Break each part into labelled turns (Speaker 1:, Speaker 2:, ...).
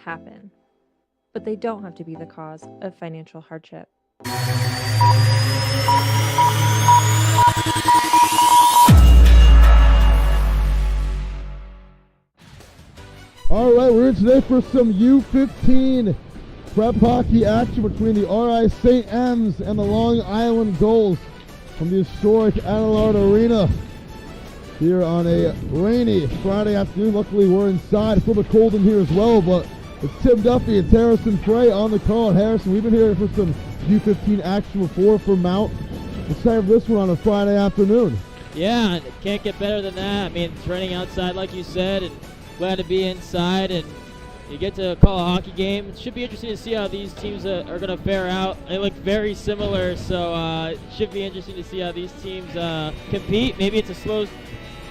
Speaker 1: happen, but they don't have to be the cause of financial hardship.
Speaker 2: All right, we're here today for some U15 prep hockey action between the RI St. M's and the Long Island Gulls from the historic Adelaide Arena here on a rainy Friday afternoon. Luckily, we're inside. It's a little bit cold in here as well, but it's Tim Duffy and Harrison Frey on the call. And Harrison, we've been here for some U15 action before for Mount. Let's have this one on a Friday afternoon.
Speaker 3: Yeah, it can't get better than that. I mean, it's raining outside, like you said, and glad to be inside, and you get to call a hockey game. It should be interesting to see how these teams are going to fare out. They look very similar, so it should be interesting to see how these teams compete. Maybe it's a slow,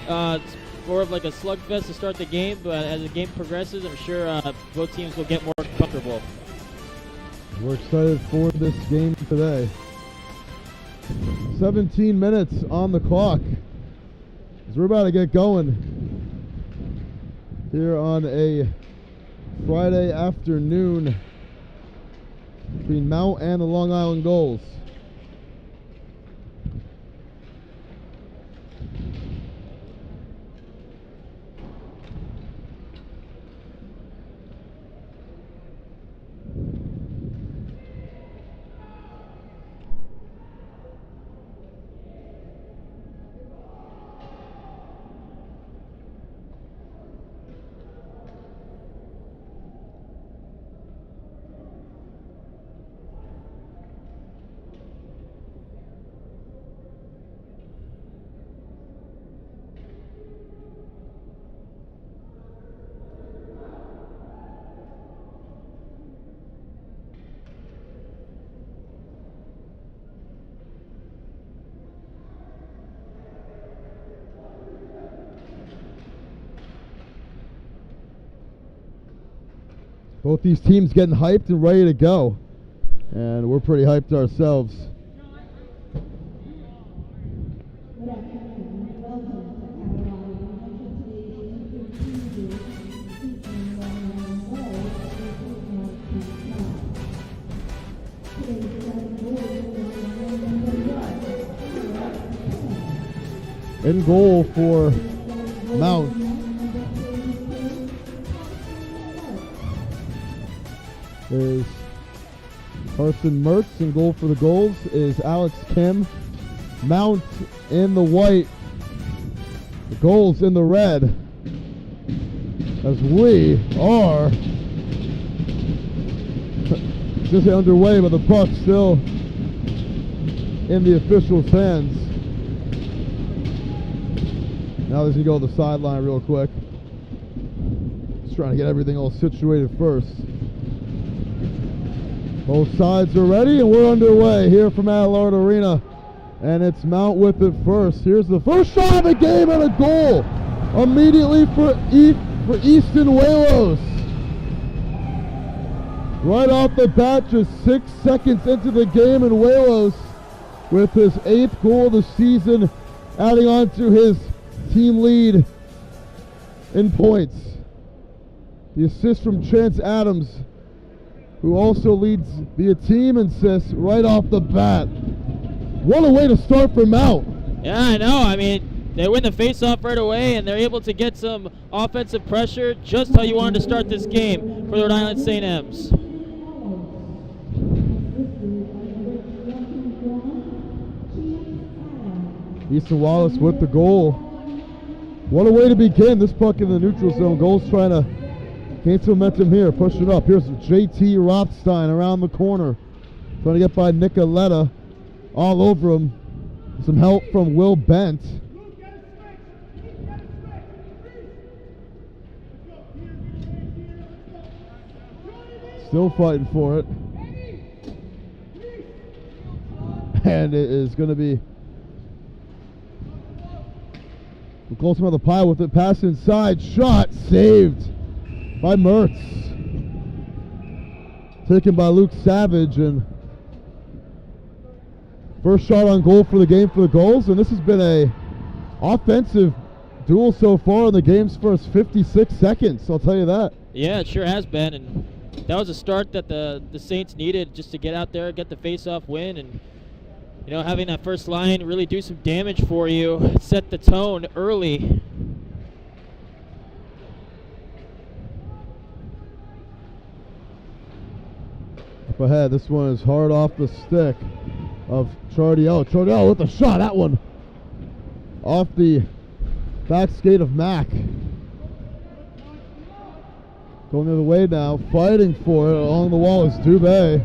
Speaker 3: it's more of like a slugfest to start the game, but as the game progresses, I'm sure both teams will get more comfortable.
Speaker 2: We're excited for this game today. 17 minutes on the clock as we're about to get going here on a Friday afternoon between Mount and the Long Island Gulls. Both these teams getting hyped and ready to go. And we're pretty hyped ourselves. In goal for Mount is Carson Mertz. In goal for the Gulls is Alex Kim. Mount in the white, the Gulls in the red, as we are just underway, but the puck still in the officials' hands. Now he's going to go to the sideline real quick. Just trying to get everything all situated first. Both sides are ready, and we're underway here from Adelaide Arena. And it's Mount with it first. Here's the first shot of the game and a goal immediately for Easton Walos. Right off the bat, just 6 seconds into the game, and Walos with his 8th goal of the season, adding on to his team lead in points. The assist from Chance Adams, who also leads the team in assists right off the bat. What a way to start for Mount.
Speaker 3: Yeah, I know. I mean, they win the faceoff right away, and they're able to get some offensive pressure, just how you wanted to start this game for the Rhode Island St. M's.
Speaker 2: Easton Wallace with the goal. What a way to begin. This puck in the neutral zone. Gulls trying to gain some momentum here. Push it up. Here's JT Rothstein around the corner. Trying to get by Nicoletta. All over him. Some help from Will Bent. Still fighting for it. And it is going to be close to the pile with it. Pass inside. Shot saved by Mertz. Taken by Luke Savage, and first shot on goal for the game for the Gulls. And this has been a offensive duel so far in the game's first 56 seconds, I'll tell you that.
Speaker 3: Yeah, it sure has been, and that was a start that the Saints needed just to get out there, get the face-off win, and having that first line really do some damage for you, set the tone early.
Speaker 2: Up ahead, this one is hard off the stick of Chardiel. Chardiel with the shot, that one off the back skate of Mack. Going the other way now, fighting for it along the wall is Dubé.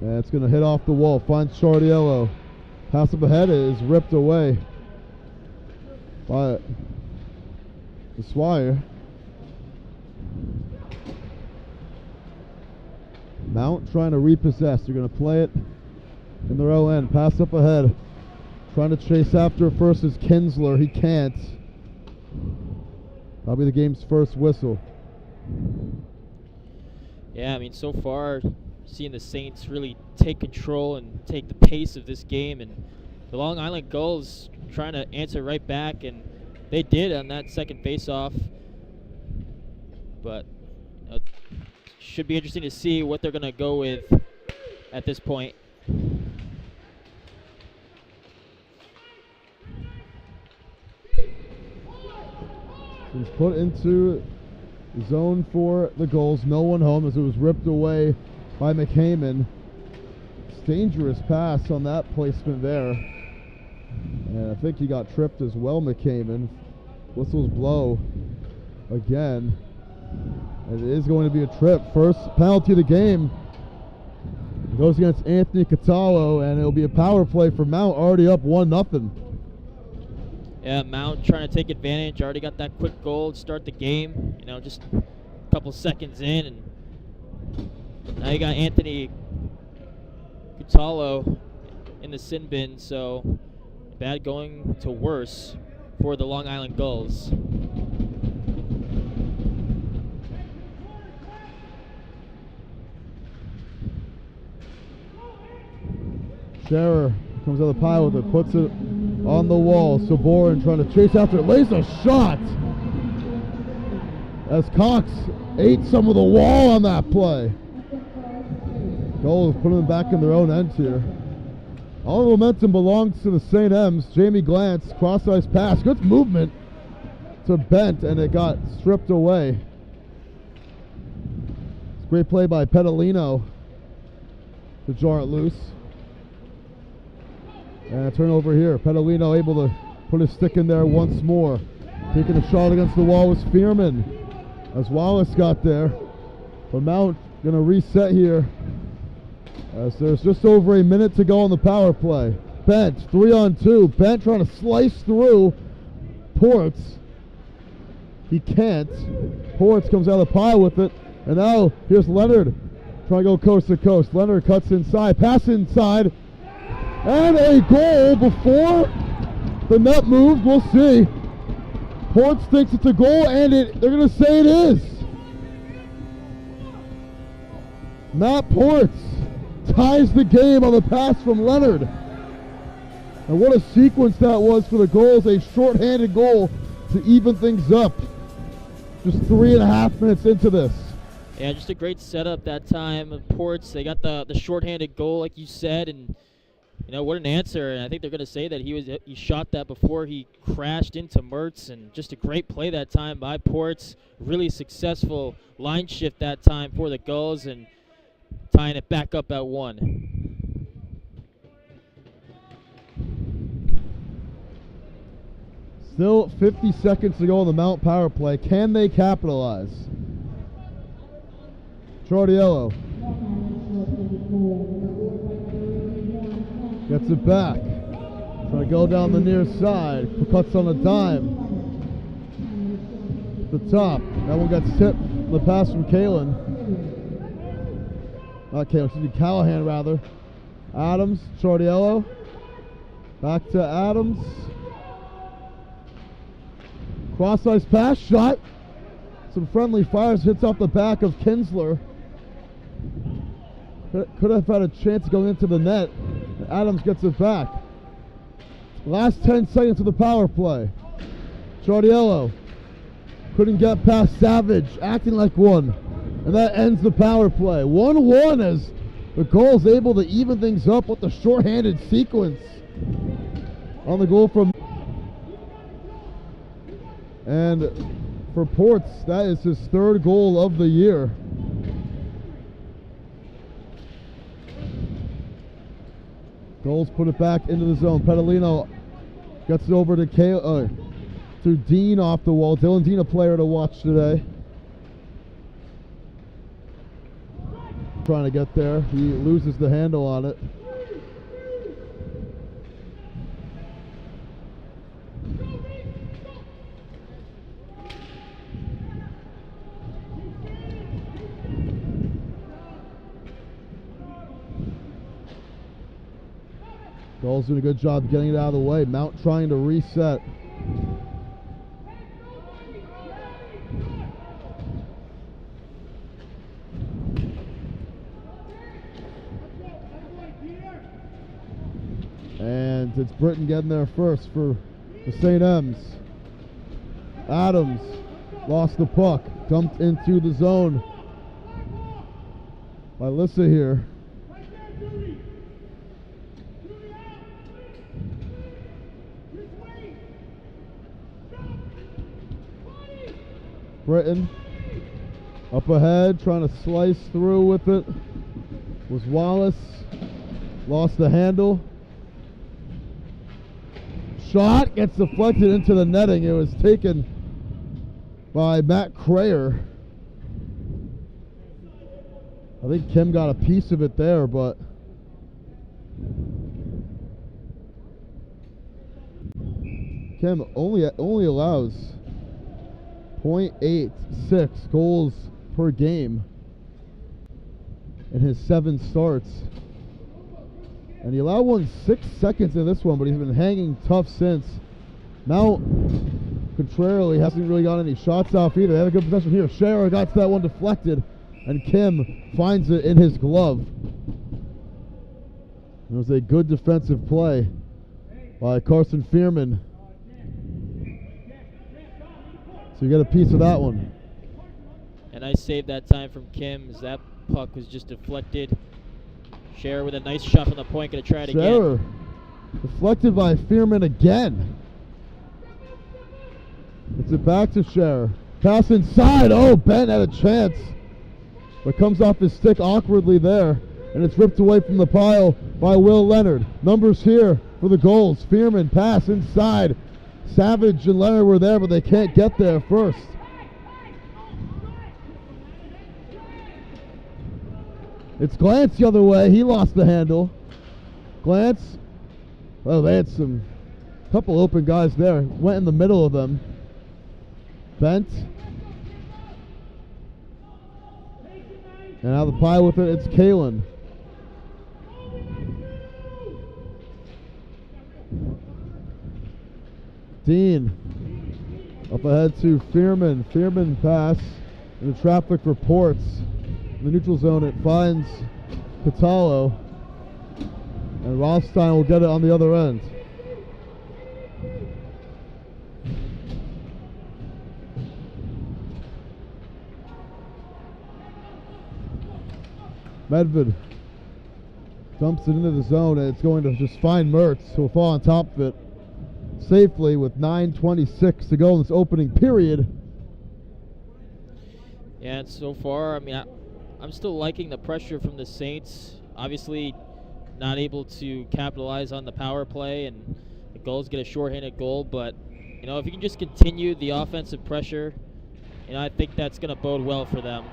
Speaker 2: And it's going to hit off the wall, finds Chardiello. Pass up ahead is ripped away by the Swire. Mount trying to repossess. They're going to play it in their own end. Pass up ahead. Trying to chase after it first is Kinsler. He can't. That'll be the game's first whistle.
Speaker 3: Yeah, I mean, so far, seeing the Saints really take control and take the pace of this game, and the Long Island Gulls trying to answer right back, and they did on that second face-off. But should be interesting to see what they're going to go with at this point.
Speaker 2: He's put into zone for the Gulls. No one home as it was ripped away by McHeyman. Dangerous pass on that placement there. And I think he got tripped as well, McHeyman. Whistles blow again. And it is going to be a trip. First penalty of the game. It goes against Anthony Catallo, and it'll be a power play for Mount, already up 1-0.
Speaker 3: Yeah, Mount trying to take advantage. Already got that quick goal to start the game. Just a couple seconds in, and now you got Anthony Catallo in the sin bin. So bad going to worse for the Long Island Gulls.
Speaker 2: Scherer comes out of the pile with it, puts it on the wall. Saborin trying to chase after it, lays a shot as Cox ate some of the wall on that play. Goal is putting them back in their own end here. All the momentum belongs to the St. M's. Jamie Glantz, cross-ice pass, good movement to Bent, and it got stripped away. It's a great play by Pedalino to jar it loose. And a turnover here. Pedalino able to put his stick in there once more. Taking a shot against the wall was Fearman as Wallace got there. But Mount going to reset here as there's just over a minute to go on the power play. Bent, 3-on-2. Bent trying to slice through Ports. He can't. Ports comes out of the pile with it. And now here's Leonard trying to go coast to coast. Leonard cuts inside, pass inside. And a goal before the net moved. We'll see. Ports thinks it's a goal, and they're going to say it is. Matt Ports ties the game on the pass from Leonard. And what a sequence that was for the Gulls. A shorthanded goal to even things up. Just 3.5 minutes into this.
Speaker 3: Yeah, just a great setup that time of Ports. They got the shorthanded goal, like you said, and what an answer. And I think they're going to say that he shot that before he crashed into Mertz, and just a great play that time by Ports. Really successful line shift that time for the Gulls, and tying it back up at 1.
Speaker 2: Still 50 seconds to go on the Mount power play. Can they capitalize? Chardiello gets it back. Trying to go down the near side. Cuts on a dime. At the top. That one got tipped. The pass from Kalen. Not Kalen, excuse me, Callahan rather. Adams, Chardiello. Back to Adams. Cross-ice pass, shot. Some friendly fires, hits off the back of Kinsler. Could have had a chance going into the net. Adams gets it back. Last 10 seconds of the power play. Chardiello couldn't get past Savage, acting like one. And that ends the power play. 1-1 as the Gulls able to even things up with the shorthanded sequence on the goal from. And for Ports, that is his 3rd goal of the year. Gulls put it back into the zone. Pedalino gets it over to Dean off the wall. Dylan Dean, a player to watch today. Trying to get there. He loses the handle on it. Gulls doing a good job getting it out of the way. Mount trying to reset. And it's Britton getting there first for the St. M's. Adams lost the puck. Dumped into the zone by Lissa here. Britton up ahead, trying to slice through with it. Was Wallace. Lost the handle. Shot gets deflected into the netting. It was taken by Matt Crayer. I think Kim got a piece of it there, but Kim only allows 0.86 goals per game in his 7 starts. And he allowed one 6 seconds in this one, but he's been hanging tough since. Mount, contrarily, hasn't really got any shots off either. They have a good possession here. Scherer got that one deflected, and Kim finds it in his glove. It was a good defensive play by Carson Fearman. So you get a piece of that one.
Speaker 3: And I saved that time from Kim as that puck was just deflected. Scherer with a nice shot from the point, going to try it
Speaker 2: Scherer
Speaker 3: again.
Speaker 2: deflected by Fearman again. It's it back to Scherer. Pass inside. Oh, Ben had a chance, but comes off his stick awkwardly there, and it's ripped away from the pile by Will Leonard. Numbers here for the Gulls. Fearman pass inside. Savage and Leonard were there, but they can't get there first. It's Glantz the other way. He lost the handle. Glantz. Oh, they had some couple open guys there. Went in the middle of them. Bent. And out of the pile with it, it's Kalen. Dean. Up ahead to Fearman. Fearman pass. And the traffic reports. In the neutral zone, it finds Catalo. And Rothstein will get it on the other end. Medved dumps it into the zone, and it's going to just find Mertz, who will fall on top of it safely with 9:26 to go in this opening period.
Speaker 3: Yeah, and so far, I mean, I'm still liking the pressure from the Saints. Obviously, not able to capitalize on the power play, and the Gulls get a shorthanded goal. But, you know, if you can just continue the offensive pressure, you know, I think that's going to bode well for them.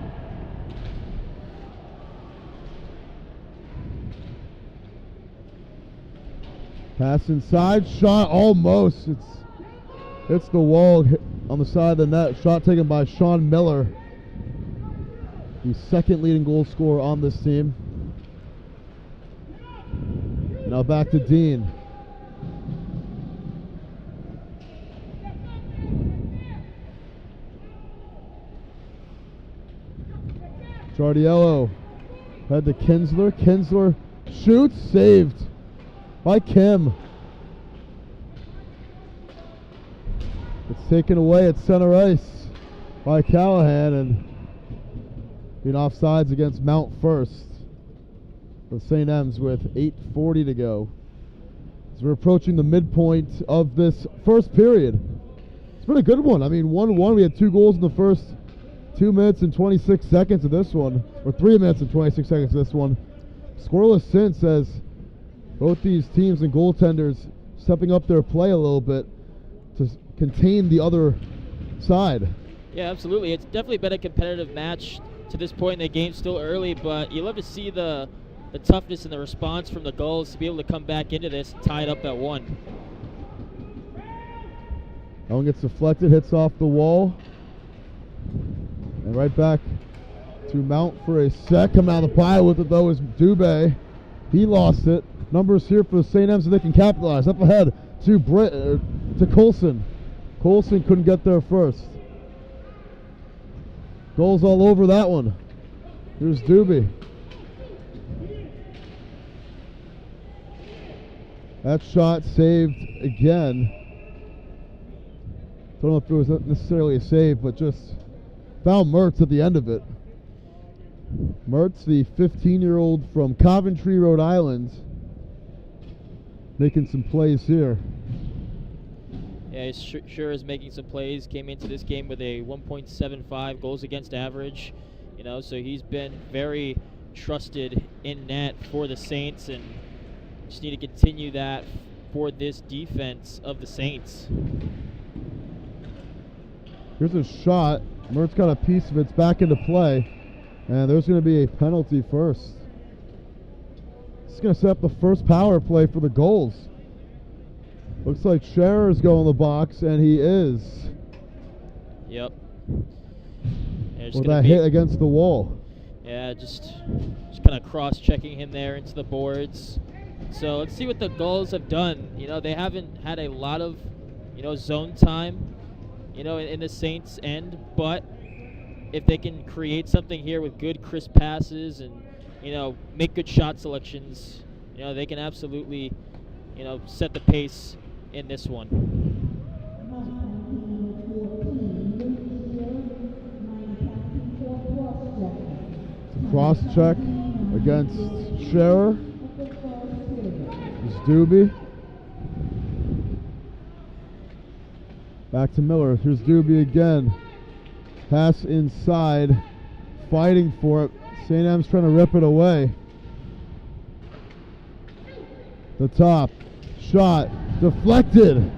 Speaker 2: Pass inside, shot almost. It's the wall on the side of the net. Shot taken by Sean Miller, the second leading goal scorer on this team. Now back to Dean. Chardiello head to Kinsler. Kinsler shoots, saved by Kim. It's taken away at center ice by Callahan and being offsides against Mount first. With St. M's with 8:40 to go. As we're approaching the midpoint of this first period. It's been a good one. I mean, 1-1. We had 2 goals in the first 2 minutes and 26 seconds of this one, or 3 minutes and 26 seconds of this one. Scoreless since, as both these teams and goaltenders stepping up their play a little bit to contain the other side.
Speaker 3: Yeah, absolutely. It's definitely been a competitive match to this point in the game, still early, but you love to see the toughness and the response from the Gulls to be able to come back into this tied up at 1.
Speaker 2: That one gets deflected, hits off the wall. And right back to Mount for a sec. Coming out of the pile with it, though, is Dubé. He lost it. Numbers here for the St. M's so they can capitalize. Up ahead to Colson. Colson couldn't get there first. Goals all over that one. Here's Dubé. That shot saved again. Don't know if it was necessarily a save, but just found Mertz at the end of it. Mertz, the 15-year-old from Coventry, Rhode Island, making some plays here.
Speaker 3: Yeah, he sure is making some plays. Came into this game with a 1.75 goals against average. You know, so he's been very trusted in net for the Saints, and just need to continue that for this defense of the Saints.
Speaker 2: Here's a shot. Mertz got a piece of it. It's back into play. And there's going to be a penalty first. This is going to set up the first power play for the Gulls. Looks like Scherer's going in the box, and he is.
Speaker 3: Yep.
Speaker 2: With that hit against the wall.
Speaker 3: Yeah, just kind of cross-checking him there into the boards. So let's see what the Gulls have done. You know, they haven't had a lot of, zone time, in the Saints' end. But if they can create something here with good, crisp passes and, make good shot selections, they can absolutely, set the pace in this one.
Speaker 2: Cross check against Scherer. It's Doobie. Back to Miller. Here's Doobie again. Pass inside. Fighting for it. St. M's trying to rip it away. The top. Shot. Deflected.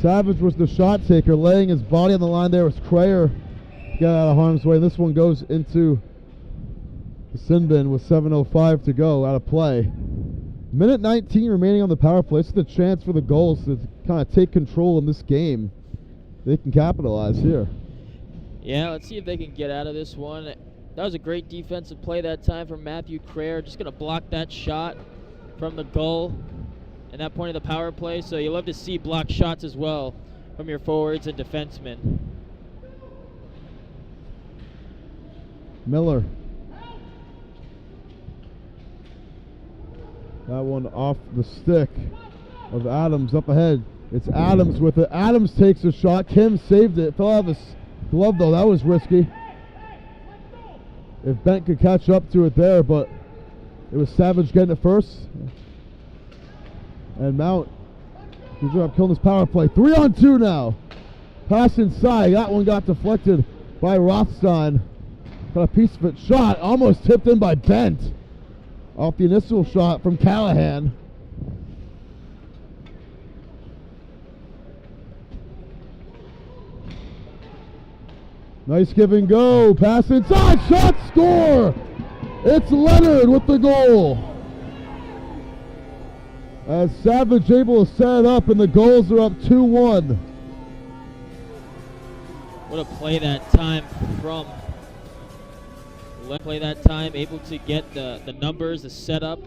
Speaker 2: Savage was the shot taker. Laying his body on the line there was Crayer. Got out of harm's way. This one goes into the sin bin with 7:05 to go out of play. Minute 19 remaining on the power play. This is the chance for the Gulls to kind of take control in this game. They can capitalize here.
Speaker 3: Yeah, let's see if they can get out of this one. That was a great defensive play that time from Matthew Crayer. Just going to block that shot from the goal and that point of the power play. So you love to see block shots as well from your forwards and defensemen.
Speaker 2: Miller. That one off the stick of Adams up ahead. It's Adams with it. Adams takes a shot. Kim saved it. Fell out of his glove though. That was risky. If Bent could catch up to it there, but it was Savage getting it first. And Mount, good job killing this power play. 3-on-2 now. Pass inside. That one got deflected by Rothstein. Got a piece of it. Shot almost tipped in by Bent. Off the initial shot from Callahan. Nice give and go. Pass inside. Shot, score. It's Leonard with the goal. As Savage able to set it up, and the Gulls are up 2-1.
Speaker 3: What a play that time from play that time, able to get the numbers, the setup,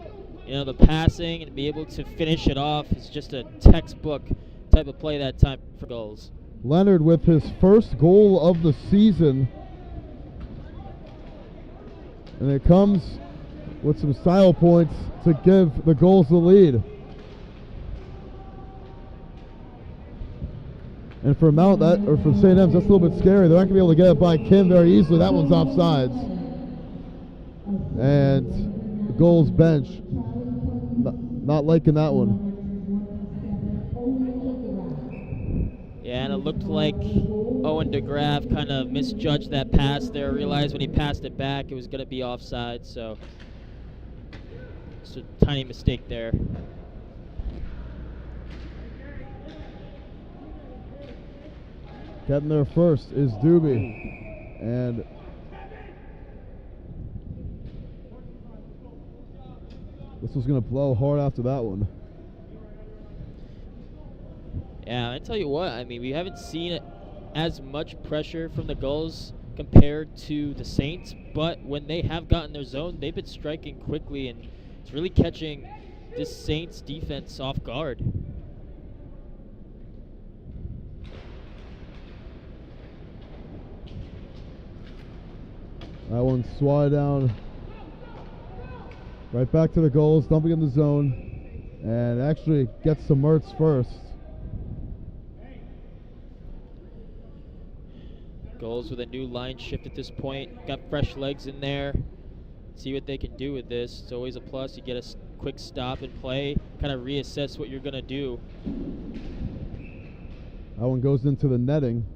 Speaker 3: the passing, and be able to finish it off. It's just a textbook type of play that time for Gulls.
Speaker 2: Leonard with his first goal of the season. And it comes with some style points to give the Gulls the lead. And for Mount, or for St. M's, that's a little bit scary. They're not going to be able to get it by Kim very easily. That one's offsides. And the Gulls bench, not liking that one.
Speaker 3: Yeah, and it looked like Owen DeGraff kind of misjudged that pass there. Realized when he passed it back it was going to be offside, so just a tiny mistake there.
Speaker 2: Getting there first is Doobie. And this was going to blow hard after that one.
Speaker 3: Yeah, I tell you what, I mean, we haven't seen as much pressure from the Gulls compared to the Saints, but when they have gotten their zone, they've been striking quickly, and it's really catching this Saints defense off guard.
Speaker 2: That one swatted down right back to the Gulls, dumping in the zone, and actually gets some Mertz first.
Speaker 3: Gulls with a new line shift at this point. Got fresh legs in there. See what they can do with this. It's always a plus. You get a quick stop and play, kind of reassess what you're going to do.
Speaker 2: That one goes into the netting.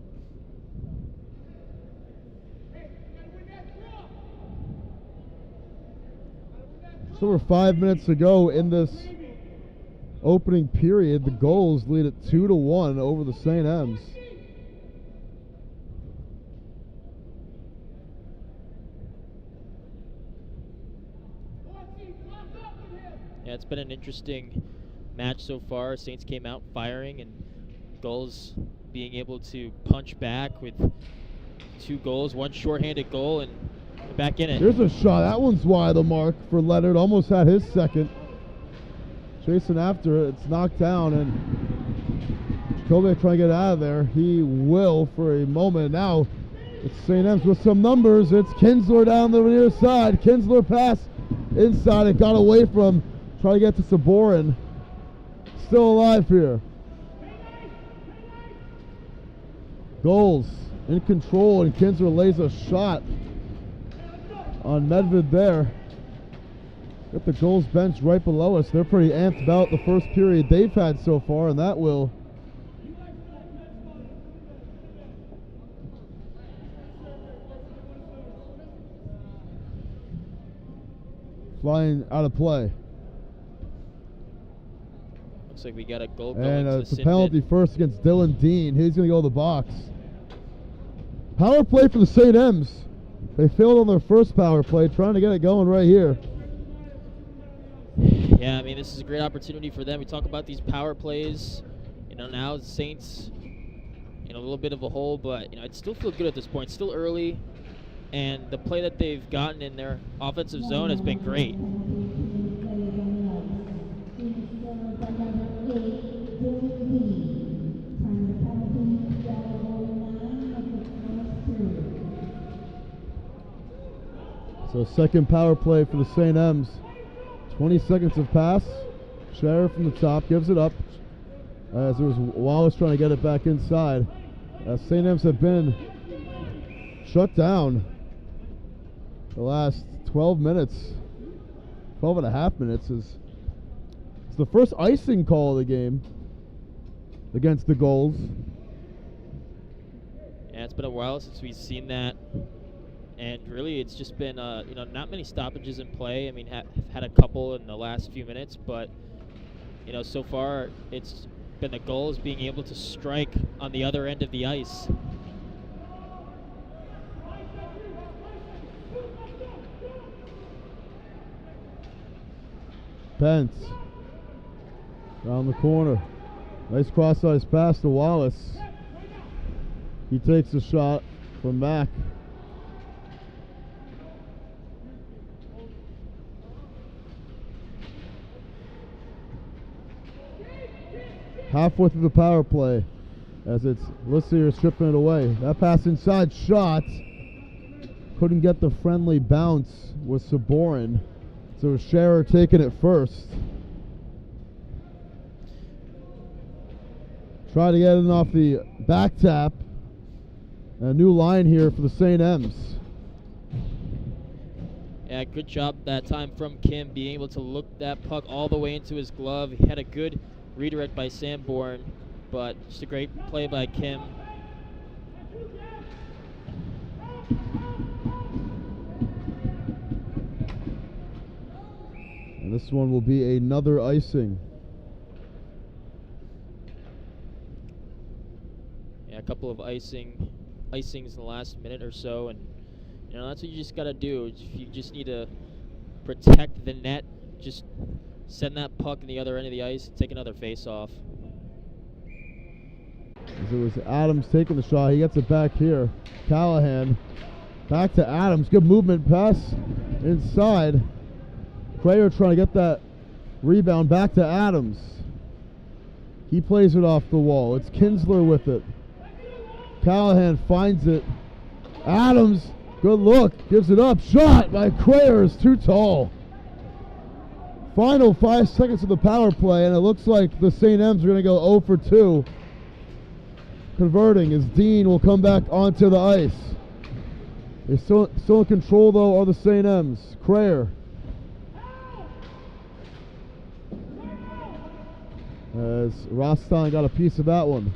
Speaker 2: Just over 5 minutes to go in this opening period. The Gulls lead it 2-1 over the St. M's.
Speaker 3: Yeah, it's been an interesting match so far. Saints came out firing, and Gulls being able to punch back with 2 goals, 1 shorthanded goal, and back in it.
Speaker 2: Here's a shot. That one's wide the mark for Leonard. Almost had his second. Chasing after it. It's knocked down, and Jacoby trying to get out of there. He will for a moment. Now it's St. M's with some numbers. It's Kinsler down the near side. Kinsler pass inside. It got away from. Try to get to Saborin. Still alive here. Gulls in control, and Kinsler lays a shot on Medved there. Got the Gulls bench right below us. They're pretty amped about the first period they've had so far, and that will flying out of play.
Speaker 3: Looks like we got a goal going
Speaker 2: And
Speaker 3: to
Speaker 2: it's a
Speaker 3: Sin
Speaker 2: penalty
Speaker 3: Bin.
Speaker 2: first against Dylan Dean. He's going to go to the box. Power play for the St. M's. They failed on their first power play, trying to get it going right here.
Speaker 3: Yeah, I mean, this is a great opportunity for them. We talk about these power plays. You know, now the Saints in a little bit of a hole, but you know, it still feel good at this point. Still early, and the play that they've gotten in their offensive zone has been great.
Speaker 2: So second power play for the St. M's. 20 seconds have passed. Scherer from the top gives it up. As there was Wallace trying to get it back inside. St. M's have been shut down the last 12 minutes. 12 and a half minutes is it's the first icing call of the game against the Gulls.
Speaker 3: Yeah, it's been a while since we've seen that. And really, it's just been, you know, not many stoppages in play. I mean, have had a couple in the last few minutes, but, you know, so far it's been the Gulls being able to strike on the other end of the ice.
Speaker 2: Pence around the corner. Nice cross-ice pass to Wallace. He takes a shot from Mack. Halfway through the power play as it's Lissier stripping it away. That pass inside shot. Couldn't get the friendly bounce with Saborin. So Scherer taking it first. Try to get it off the back tap. A new line here for the St. M's.
Speaker 3: Yeah, good job that time from Kim, being able to look that puck all the way into his glove. He had a good redirect by Sanborn, but just a great play by Kim.
Speaker 2: And this one will be another icing.
Speaker 3: Yeah, a couple of icings in the last minute or so, and you know that's what you just gotta do. You just need to protect the net. Just send that puck in the other end of the ice and take another face-off.
Speaker 2: As it was Adams taking the shot, he gets it back here. Callahan back to Adams. Good movement pass inside. Crayer trying to get that rebound back to Adams. He plays it off the wall. It's Kinsler with it. Callahan finds it. Adams, good look, gives it up. Shot by Crayer is too tall. Final 5 seconds of the power play, and it looks like the St. M's are going to go 0 for 2. Converting as Dean will come back onto the ice. They're still in control, though, are the St. M's. Crayer. As Rothstein got a piece of that one.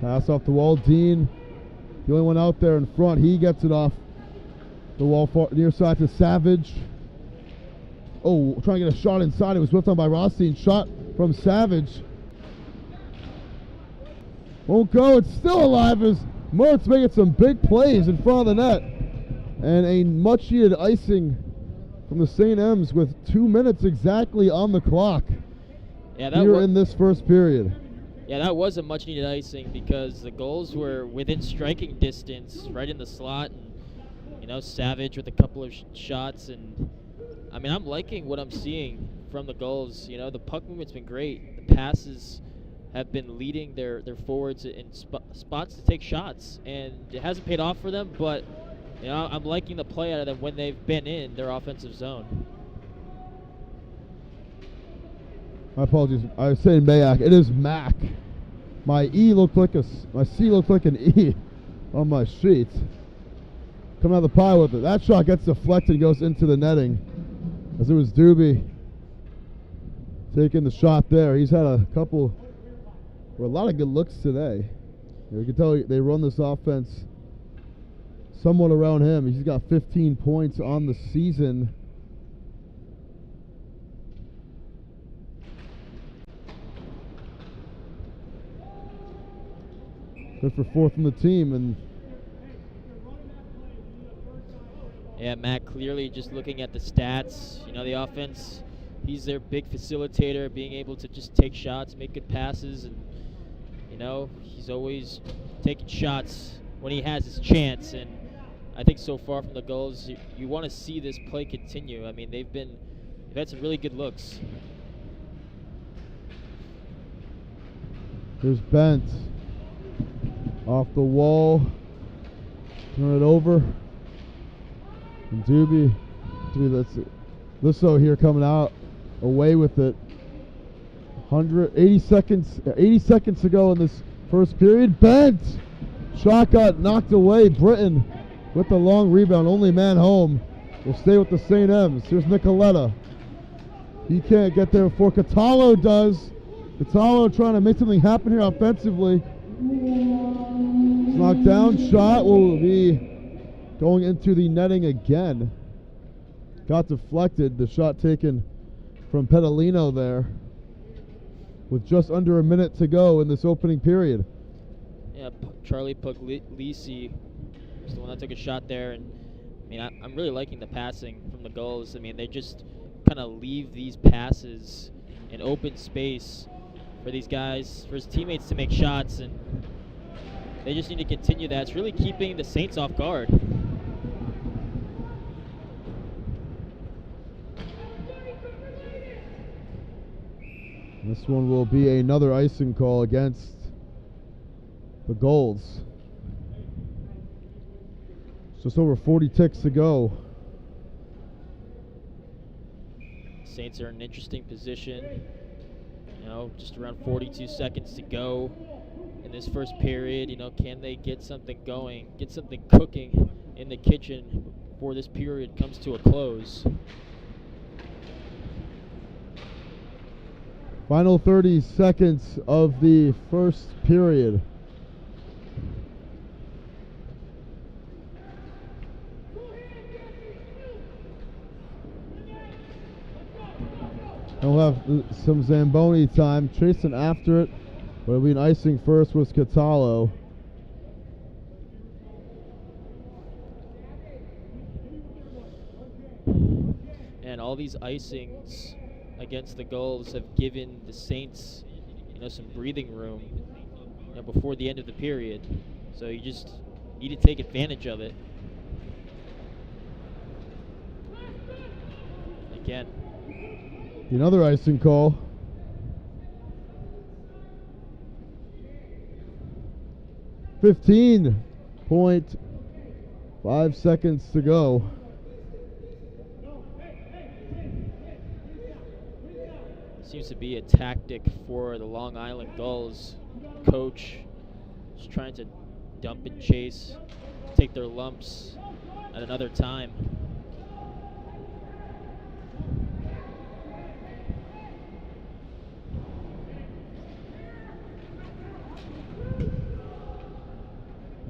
Speaker 2: Pass off the wall. Dean, the only one out there in front. He gets it off the wall far, near side to Savage. Oh, trying to get a shot inside. It was whipped on by Rothstein. Shot from Savage. Won't go. It's still alive as Mertz making some big plays in front of the net. And a much needed icing from the St. M's with 2 minutes exactly on the clock.
Speaker 3: Yeah,
Speaker 2: here in this first period.
Speaker 3: Yeah, that was a much needed icing because the Gulls were within striking distance, right in the slot, and you know, Savage with a couple of shots, and I mean, I'm liking what I'm seeing from the Gulls. You know, the puck movement's been great. The passes have been leading their forwards in spots to take shots, and it hasn't paid off for them, but you know, I'm liking the play out of them when they've been in their offensive zone.
Speaker 2: My apologies. I was saying Mayak. It is Mac. My C looked like an E on my sheet. Coming out of the pie with it. That shot gets deflected and goes into the netting. As it was Doobie taking the shot there. He's had a lot of good looks today. You can tell they run this offense somewhat around him. He's got 15 points on the season. Good for 4th in the team. And
Speaker 3: yeah, Matt clearly just looking at the stats. You know, the offense, he's their big facilitator, being able to just take shots, make good passes, and you know, he's always taking shots when he has his chance. And I think so far from the Gulls, you want to see this play continue. I mean, they've had some really good looks.
Speaker 2: Here's Bent. Off the wall. Turn it over. And Doobie, that's it. Lisso here coming out away with it. 80 seconds to go in this first period. Bent! Shot got knocked away. Britton with the long rebound. Only man home. Will stay with the St. M's. Here's Nicoletta. He can't get there before Catallo does. Catallo trying to make something happen here offensively. Knocked down. Shot will be going into the netting again. Got deflected. The shot taken from Pedalino there with just under a minute to go in this opening period.
Speaker 3: Yeah, Charlie Puglisi was the one that took a shot there, and I mean, I'm really liking the passing from the Gulls. I mean, they just kind of leave these passes in open space for these guys, for his teammates to make shots, and they just need to continue that. It's really keeping the Saints off guard.
Speaker 2: This one will be another icing call against the Gulls. Just over 40 ticks to go.
Speaker 3: Saints are in an interesting position. You know, just around 42 seconds to go in this first period. You know, can they get something going, get something cooking in the kitchen before this period comes to a close?
Speaker 2: Final 30 seconds of the first period. And we'll have some Zamboni time, chasing after it, but it'll be an icing first with Catallo.
Speaker 3: And all these icings against the Gulls have given the Saints, you know, some breathing room, you know, before the end of the period. So you just need to take advantage of it. Again.
Speaker 2: Another icing call. .5 seconds to go.
Speaker 3: Seems to be a tactic for the Long Island Gulls. Coach just trying to dump and chase, take their lumps at another time.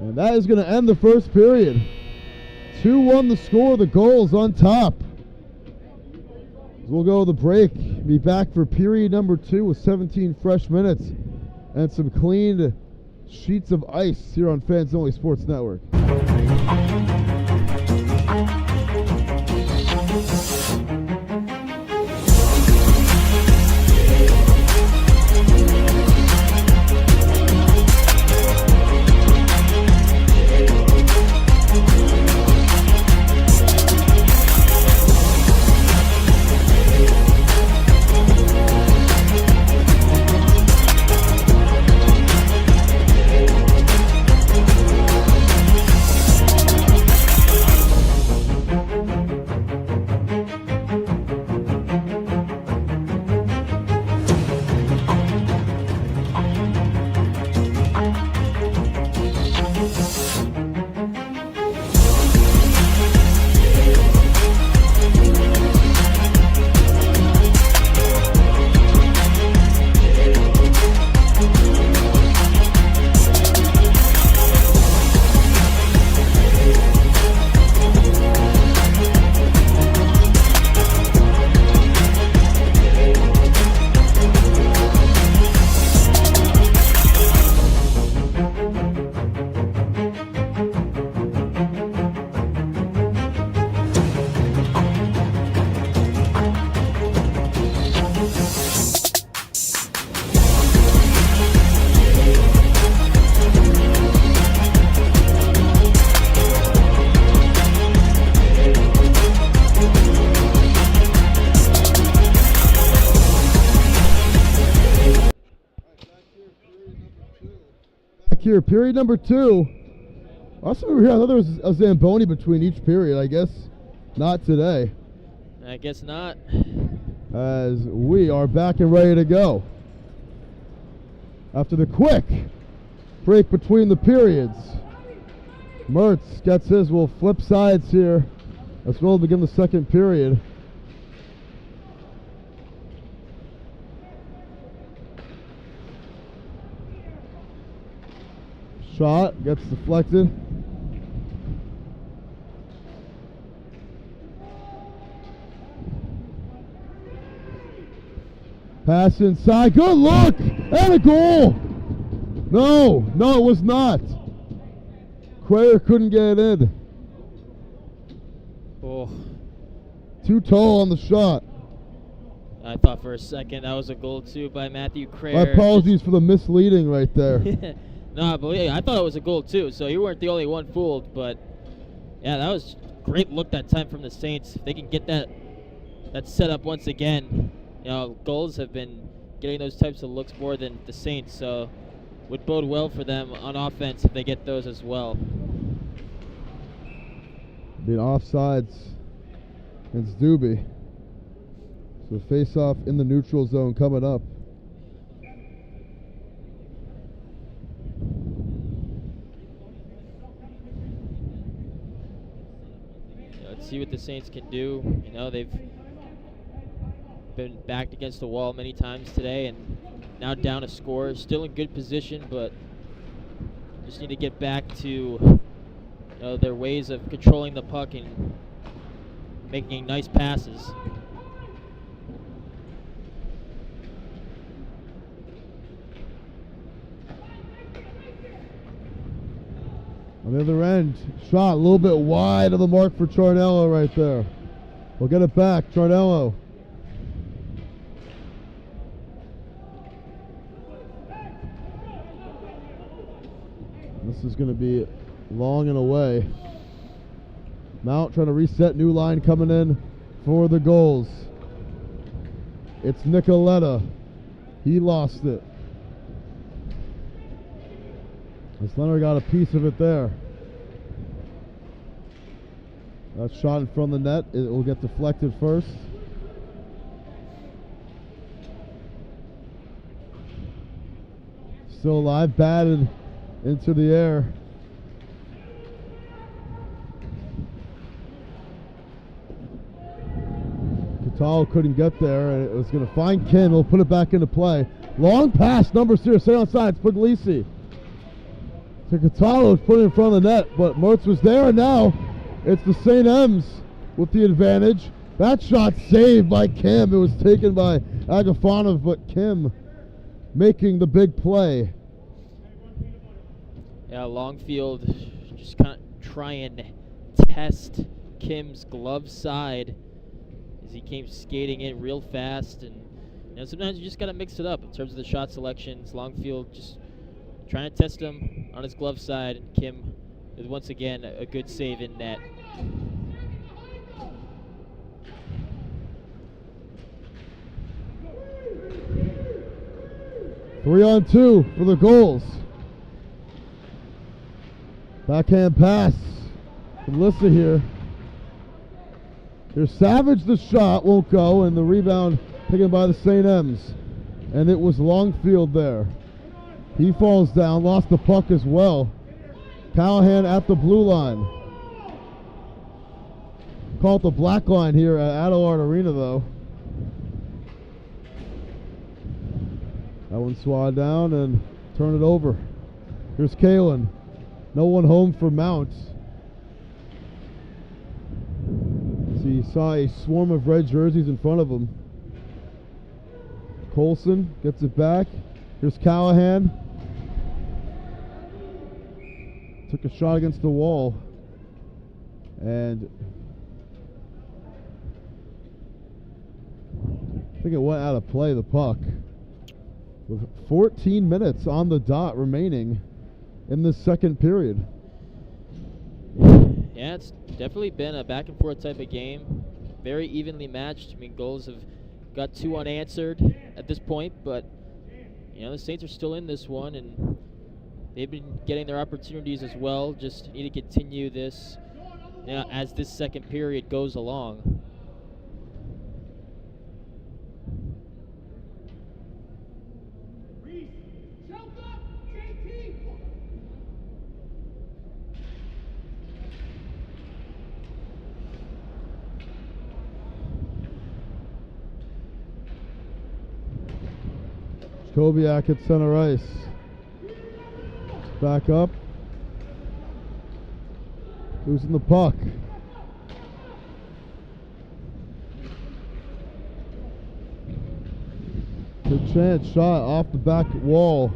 Speaker 2: And that is going to end the first period. 2-1 the score, the Gulls on top. We'll go to the break, be back for period number 2 with 17 fresh minutes and some cleaned sheets of ice here on Fans Only Sports Network. Here, period number 2. Also, I thought there was a Zamboni between each period. I guess not today.
Speaker 3: I guess not.
Speaker 2: As we are back and ready to go. After the quick break between the periods, Mertz gets his. We'll flip sides here as we'll begin the second period. Shot gets deflected. Pass inside. Good look! And a goal! No, it was not. Quayer couldn't get it in.
Speaker 3: Oh.
Speaker 2: Too tall on the shot.
Speaker 3: I thought for a second that was a goal too by Matthew Crayer.
Speaker 2: My apologies for the misleading right there.
Speaker 3: No, but yeah, I thought it was a goal too, so you weren't the only one fooled. But yeah, that was a great look that time from the Saints. If they can get that set up once again, you know, Gulls have been getting those types of looks more than the Saints, so would bode well for them on offense if they get those as well.
Speaker 2: Being offsides against Doobie. So face-off in the neutral zone coming up.
Speaker 3: Let's see what the Saints can do. You know, they've been backed against the wall many times today and now down a score. Still in good position, but just need to get back to their ways of controlling the puck and making nice passes.
Speaker 2: On the other end, shot a little bit wide of the mark for Charnello right there. We'll get it back, Charnello. This is going to be long and away. Mount trying to reset, new line coming in for the Gulls. It's Nicoletta. He lost it. Leonard got a piece of it there. That shot in front of the net. It will get deflected first. Still alive, batted into the air. Cataldo couldn't get there, and it was going to find Kim. He'll put it back into play. Long pass, number 0, stay on side. It's Puglisi. So Cataldo was put it in front of the net, but Mertz was there, and now it's the St. M's with the advantage. That shot saved by Kim. It was taken by Agafonov, but Kim making the big play.
Speaker 3: Yeah, Longfield just kind of try and test Kim's glove side as he came skating in real fast. And sometimes you just got to mix it up in terms of the shot selections. Longfield just trying to test him on his glove side, and Kim is once again a good save in net.
Speaker 2: Three on two for the Gulls. Backhand pass from Lissa here. Here's Savage, the shot won't go, and the rebound taken by the St. M's. And it was Longfield there. He falls down, lost the puck as well. Callahan at the blue line. Call it the black line here at Adelard Arena, though. That one swatted down and turn it over. Here's Kalen. No one home for Mount. So you saw a swarm of red jerseys in front of him. Colson gets it back. Here's Callahan. Took a shot against the wall. And I think it went out of play, the puck. With 14 minutes on the dot remaining in the second period.
Speaker 3: Yeah, it's definitely been a back and forth type of game. Very evenly matched. I mean, Gulls have got 2 unanswered at this point, but the Saints are still in this one, and they've been getting their opportunities as well. Just need to continue this as this second period goes along.
Speaker 2: Kobiak at center ice. Back up. Losing the puck. Good chance, shot off the back wall.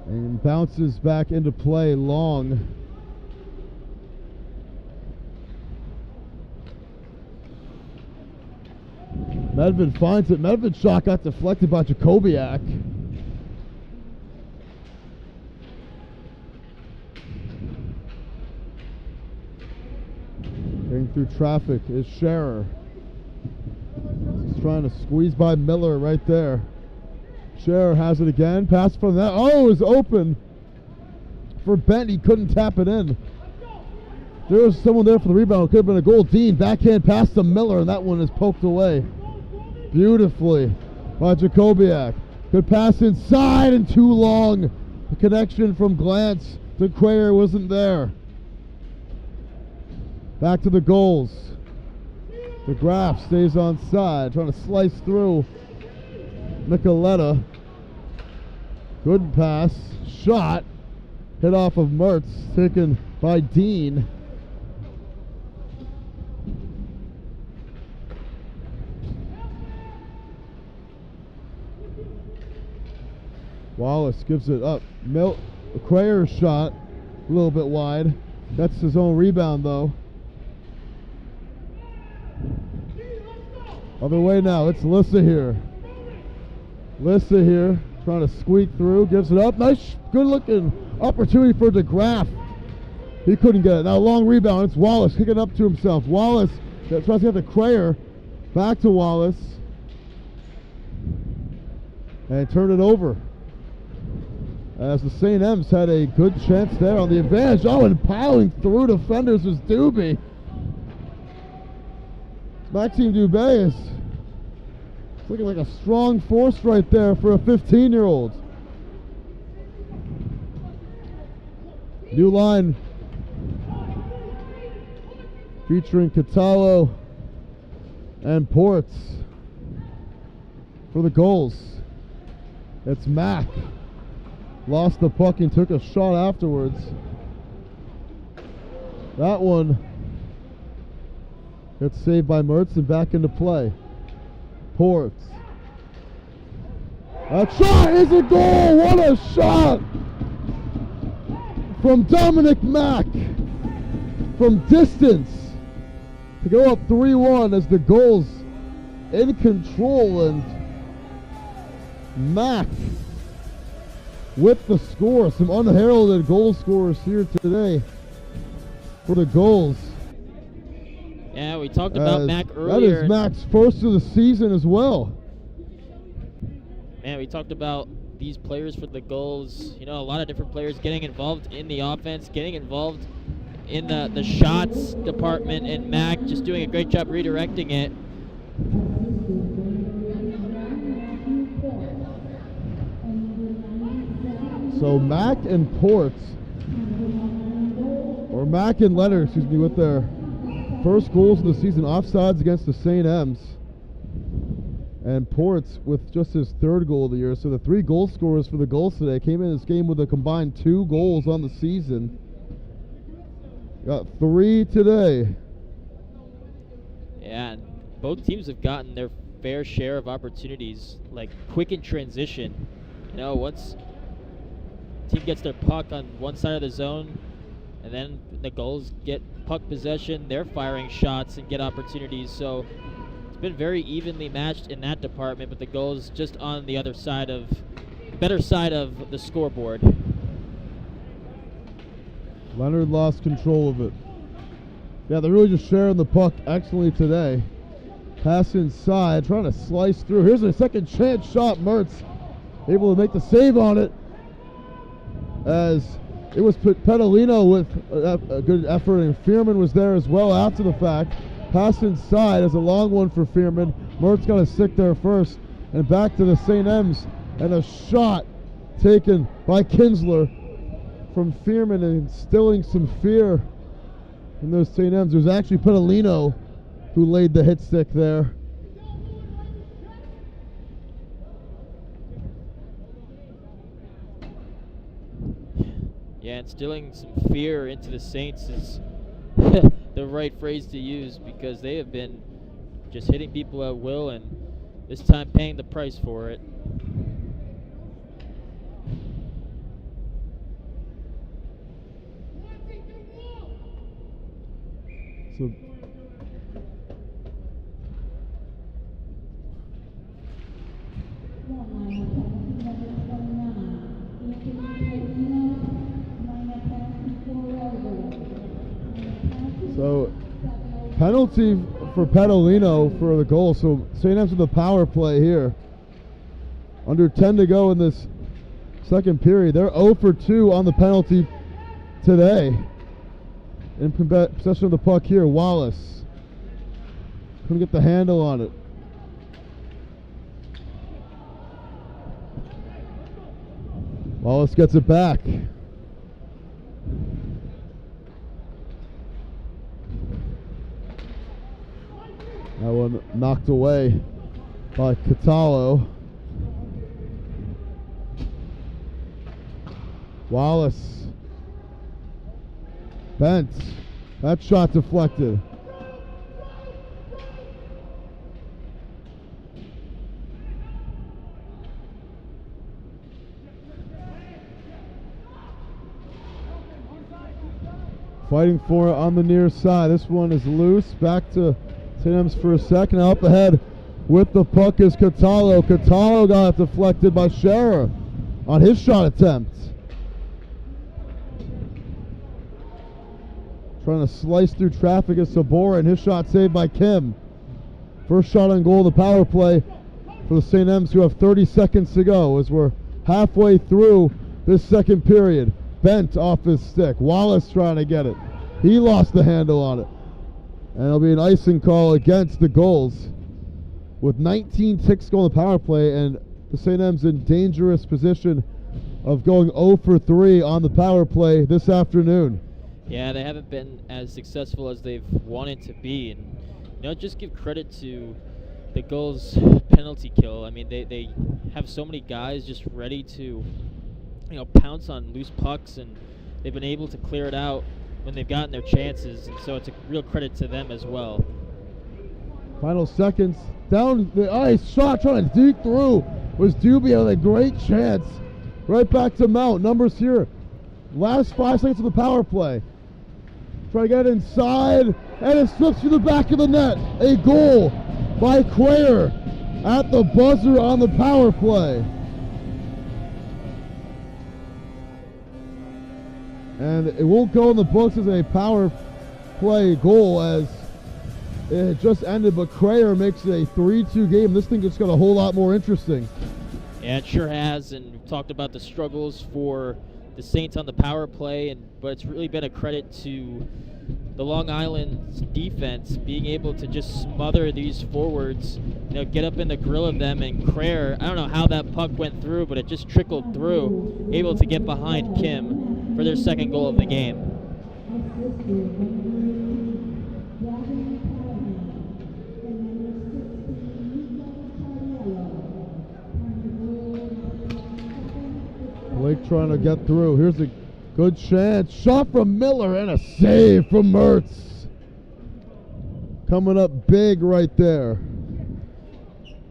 Speaker 2: And bounces back into play long. Medved finds it. Medved's shot got deflected by Jacobiak. Getting through traffic is Scherer. He's trying to squeeze by Miller right there. Scherer has it again. Pass from that. Oh, it was open for Bent. He couldn't tap it in. There was someone there for the rebound. It could have been a goal. Dean, backhand pass to Miller, and that one is poked away beautifully by Jacobiak. Good pass inside and too long. The connection from Glantz to Quayer wasn't there. Back to the Gulls. The Graf stays on side, trying to slice through Nicoletta. Good pass. Shot. Hit off of Mertz. Taken by Dean. Wallace gives it up. Quayer's shot. A little bit wide. That's his own rebound, though. Other way now. It's Lissa here. Lissa here. Trying to squeak through. Gives it up. Nice, good-looking opportunity for DeGraff. He couldn't get it. Now long rebound. It's Wallace kicking up to himself. Wallace tries to get to Quayer. Back to Wallace. And turn it over. As the St. M's had a good chance there on the advantage. Oh, and piling through defenders was Doobie. Maxime Dubé is looking like a strong force right there for a 15-year-old. New line featuring Catalo and Ports for the Gulls. It's Mack. Lost the puck and took a shot afterwards. That one gets saved by Mertz and back into play. Ports. That shot is a goal! What a shot! From Dominic Mack. From distance. To go up 3-1 as the Gulls in control, and Mack with the score. Some unheralded goal scorers here today for the Gulls.
Speaker 3: Yeah, we talked about Mack earlier.
Speaker 2: That is Mack's first of the season as well.
Speaker 3: Man, we talked about these players for the Gulls. You know, a lot of different players getting involved in the offense, getting involved in the shots department, and Mack just doing a great job redirecting it.
Speaker 2: So Mack and Ports, or Mack and Leonard, excuse me, with their first goals of the season, offsides against the St. M's. And Ports with just his third goal of the year. So the 3 goal scorers for the Gulls today came in this game with a combined 2 goals on the season. Got 3 today.
Speaker 3: Yeah, and both teams have gotten their fair share of opportunities, like quick in transition. You know, once team gets their puck on one side of the zone, and then the Gulls get puck possession, they're firing shots and get opportunities. So it's been very evenly matched in that department, but the Gulls just on the other side of, better side of the scoreboard.
Speaker 2: Leonard lost control of it. Yeah, they're really just sharing the puck excellently today. Pass inside, trying to slice through. Here's a second chance shot. Mertz able to make the save on it, as it was Petalino with a good effort, and Fearman was there as well after the fact. Pass inside as a long one for Fearman. Mertz got a stick there first, and back to the St. M's, and a shot taken by Kinsler from Fearman, and instilling some fear in those St. M's. It was actually Petalino who laid the hit stick there.
Speaker 3: Yeah, instilling some fear into the Saints is the right phrase to use, because they have been just hitting people at will, and this time paying the price for it.
Speaker 2: So penalty for Petalino for the goal. So St. M's with the power play here. Under 10 to go in this second period. They're 0 for 2 on the penalty today. in possession of the puck here. Wallace couldn't get the handle on it. Wallace gets it back. That one knocked away by Catallo. Wallace. Bent. That shot deflected. Fighting for it on the near side. This one is loose. Back to Tim's for a second. Up ahead with the puck is Catallo. Catallo got deflected by Scherer on his shot attempt. Trying to slice through traffic is Sabora, and his shot saved by Kim. First shot on goal, the power play for the St. M's, who have 30 seconds to go as we're halfway through this second period. Bent off his stick. Wallace trying to get it. He lost the handle on it. And it'll be an icing call against the Gulls. With 19 ticks on the power play, and the St. M's in dangerous position of going 0 for 3 on the power play this afternoon.
Speaker 3: Yeah, they haven't been as successful as they've wanted to be. And, just give credit to the Gulls' penalty kill. I mean, they have so many guys just ready to pounce on loose pucks, and they've been able to clear it out when they've gotten their chances, and so it's a real credit to them as well.
Speaker 2: Final seconds, down the ice, shot trying to deke through, was Dubio with a great chance. Right back to Mount, numbers here. Last 5 seconds of the power play. Try to get inside, and it slips through the back of the net. A goal by Quayer at the buzzer on the power play. And it won't go in the books as a power play goal, as it just ended, but Crayer makes it a 3-2 game. This thing just got a whole lot more interesting.
Speaker 3: Yeah, it sure has, and we've talked about the struggles for the Saints on the power play, but it's really been a credit to the Long Island defense being able to just smother these forwards, get up in the grill of them, and Crayer, I don't know how that puck went through, but it just trickled through, able to get behind Kim for their second goal of the game.
Speaker 2: Blake trying to get through. Here's a good chance. Shot from Miller and a save from Mertz. Coming up big right there.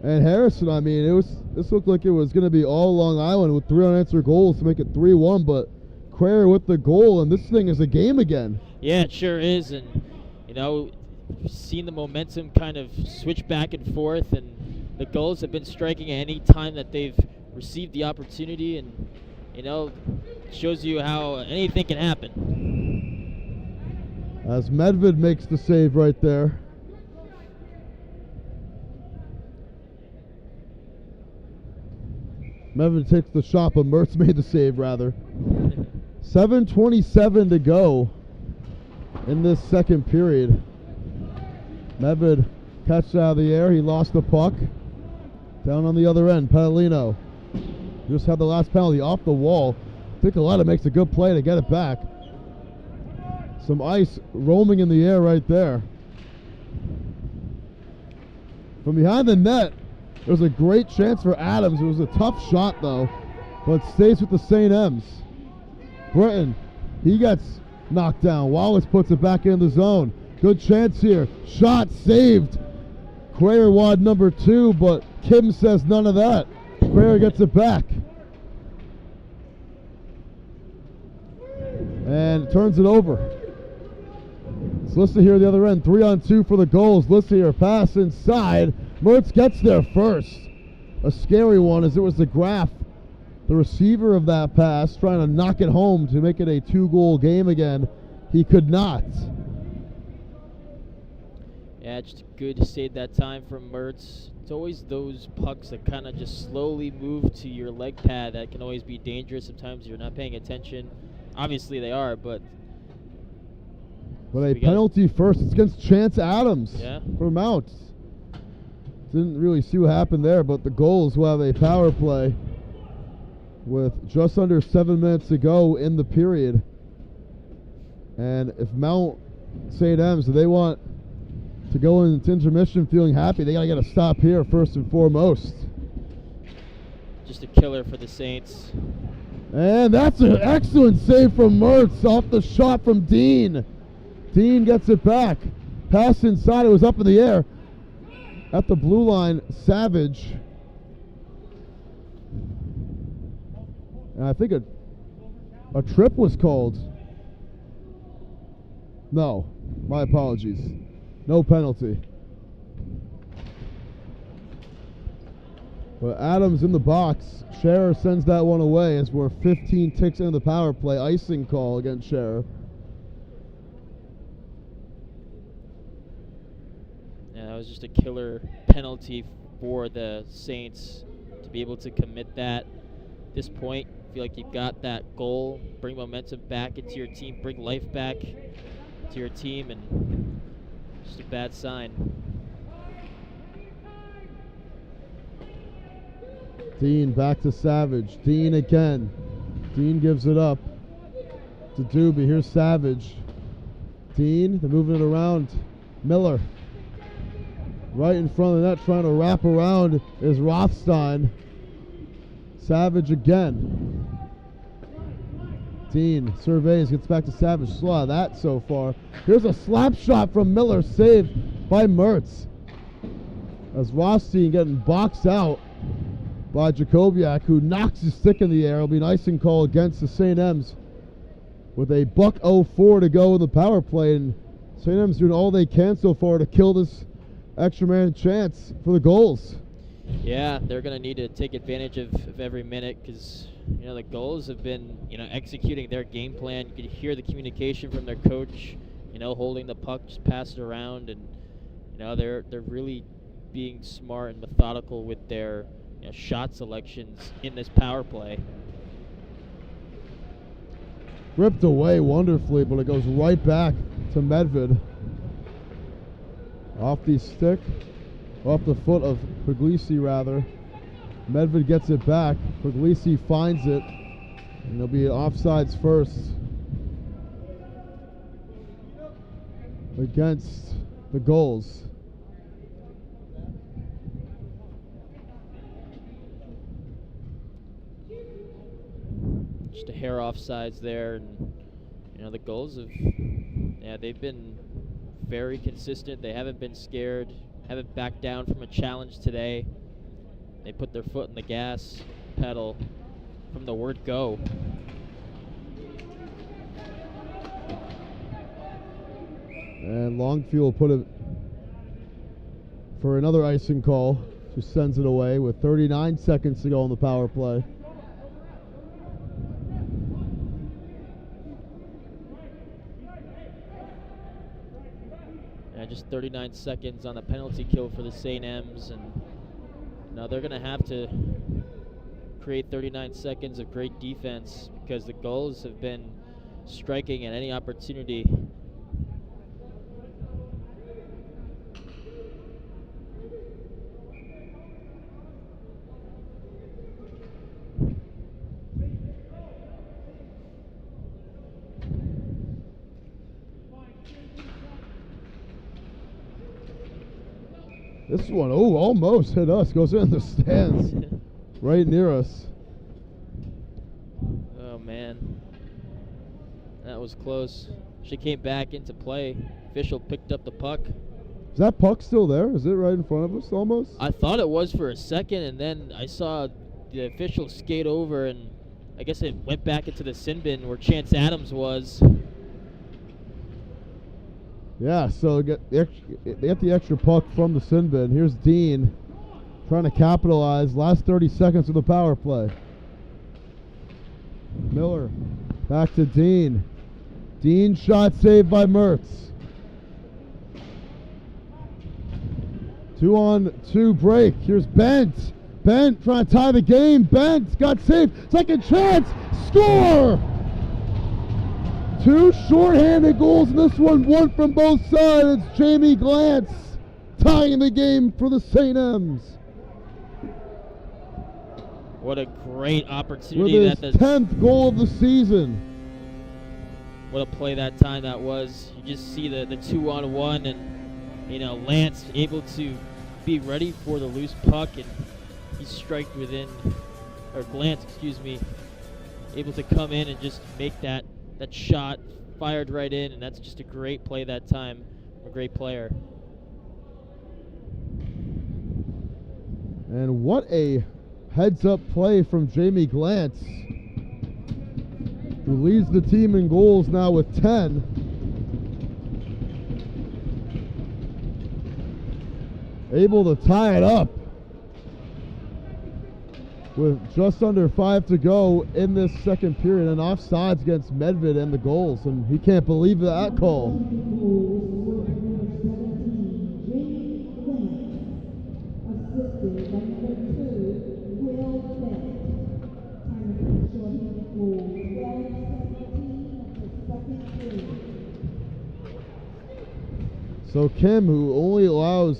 Speaker 2: And Harrison, I mean, this looked like it was going to be all Long Island with 3 unanswered goals to make it 3-1, but Crayer with the goal, and this thing is a game again.
Speaker 3: Yeah, it sure is, and we've seen the momentum kind of switch back and forth, and the Gulls have been striking at any time that they've received the opportunity, and shows you how anything can happen.
Speaker 2: As Medved makes the save right there. Medved takes the shot, but Mertz made the save rather. 7:27 to go in this second period. Medved catches out of the air. He lost the puck. Down on the other end, Paolino just had the last penalty off the wall. Nicoletta makes a good play to get it back. Some ice roaming in the air right there. From behind the net, there was a great chance for Adams. It was a tough shot though, but stays with the St. M's. Britton, he gets knocked down. Wallace puts it back in the zone. Good chance here. Shot saved. Crayer wad number 2, but Kim says none of that. Crayer gets it back. And turns it over. It's Lissa here at the other end. 3-on-2 for the Gulls. Lissa here, pass inside. Mertz gets there first. A scary one, as it was the Graf, the receiver of that pass, trying to knock it home to make it a 2-goal game again. He could not.
Speaker 3: Yeah, just a good save that time from Mertz. It's always those pucks that kind of just slowly move to your leg pad that can always be dangerous. Sometimes you're not paying attention. Obviously they are, but
Speaker 2: But a penalty first. It's against Chance Adams for Mount. Didn't really see what happened there, but the Gulls will have a power play with just under 7 minutes to go in the period. And if Mount St. M's, they want to go into intermission feeling happy, they got to get a stop here first and foremost.
Speaker 3: Just a killer for the Saints.
Speaker 2: And that's an excellent save from Mertz off the shot from Dean. Dean gets it back. Pass inside, it was up in the air. At the blue line, Savage. And I think a trip was called. No, my apologies. No penalty. But Adams in the box. Scherer sends that one away as we're 15 ticks into the power play. Icing call against Scherer.
Speaker 3: Yeah, that was just a killer penalty for the Saints to be able to commit that. At this point, I feel like you've got that goal, bring momentum back into your team, bring life back to your team, and just a bad sign.
Speaker 2: Dean back to Savage. Dean again. Dean gives it up to Doobie. Here's Savage. Dean, they're moving it around. Miller. Right in front of the net, trying to wrap around is Rothstein. Savage again. Dean surveys, gets back to Savage. Saw that so far. Here's a slap shot from Miller, saved by Mertz. As Rothstein getting boxed out by Jacobiak, who knocks his stick in the air. It'll be an icing call against the St. M's with a $1:04 to go in the power play. And St. M's doing all they can so far to kill this extra man chance for the Gulls.
Speaker 3: Yeah, they're going to need to take advantage of every minute because, the Gulls have been, executing their game plan. You can hear the communication from their coach, holding the puck, just pass it around. And, they're really being smart and methodical with their shot selections in this power play.
Speaker 2: Ripped away wonderfully, but it goes right back to Medved. Off the stick, off the foot of Puglisi rather. Medved gets it back. Puglisi finds it, and it'll be offsides first against the Gulls.
Speaker 3: Just a hair offsides there, and the Gulls they've been very consistent. They haven't been scared, haven't backed down from a challenge today. They put their foot in the gas pedal from the word go.
Speaker 2: And Longfield put it for another icing call. Just sends it away with 39 seconds to go on the power play.
Speaker 3: Just 39 seconds on the penalty kill for the St. M's, and now they're going to have to create 39 seconds of great defense because the Gulls have been striking at any opportunity.
Speaker 2: This one, almost hit us. Goes in the stands right near us.
Speaker 3: Oh, man. That was close. She came back into play. Official picked up the puck.
Speaker 2: Is that puck still there? Is it right in front of us almost?
Speaker 3: I thought it was for a second, and then I saw the official skate over, and I guess it went back into the sin bin where Chance Adams was.
Speaker 2: Yeah, so they get the extra puck from the sin bin. Here's Dean trying to capitalize. Last 30 seconds of the power play. Miller back to Dean. Dean shot saved by Mertz. 2-on-2 break. Here's Bent. Bent trying to tie the game. Bent got saved. Second chance. Score! Two shorthanded goals in this one from both sides. It's Jamie Glantz tying the game for the St. M's.
Speaker 3: What a great opportunity.
Speaker 2: With his 10th goal of the season.
Speaker 3: What a play that time that was. You just see the 2-on-1 and, you know, Lance able to be ready for the loose puck, and he striked within, or Glantz, excuse me, able to come in and just make that shot, fired right in, and that's just a great play that time. A great player.
Speaker 2: And what a heads-up play from Jamie Glantz, who leads the team in goals now with 10. Able to tie it up with just under 5 to go in this second period, and offsides against Medved and the Gulls, and he can't believe that call. So Kim, who only allowed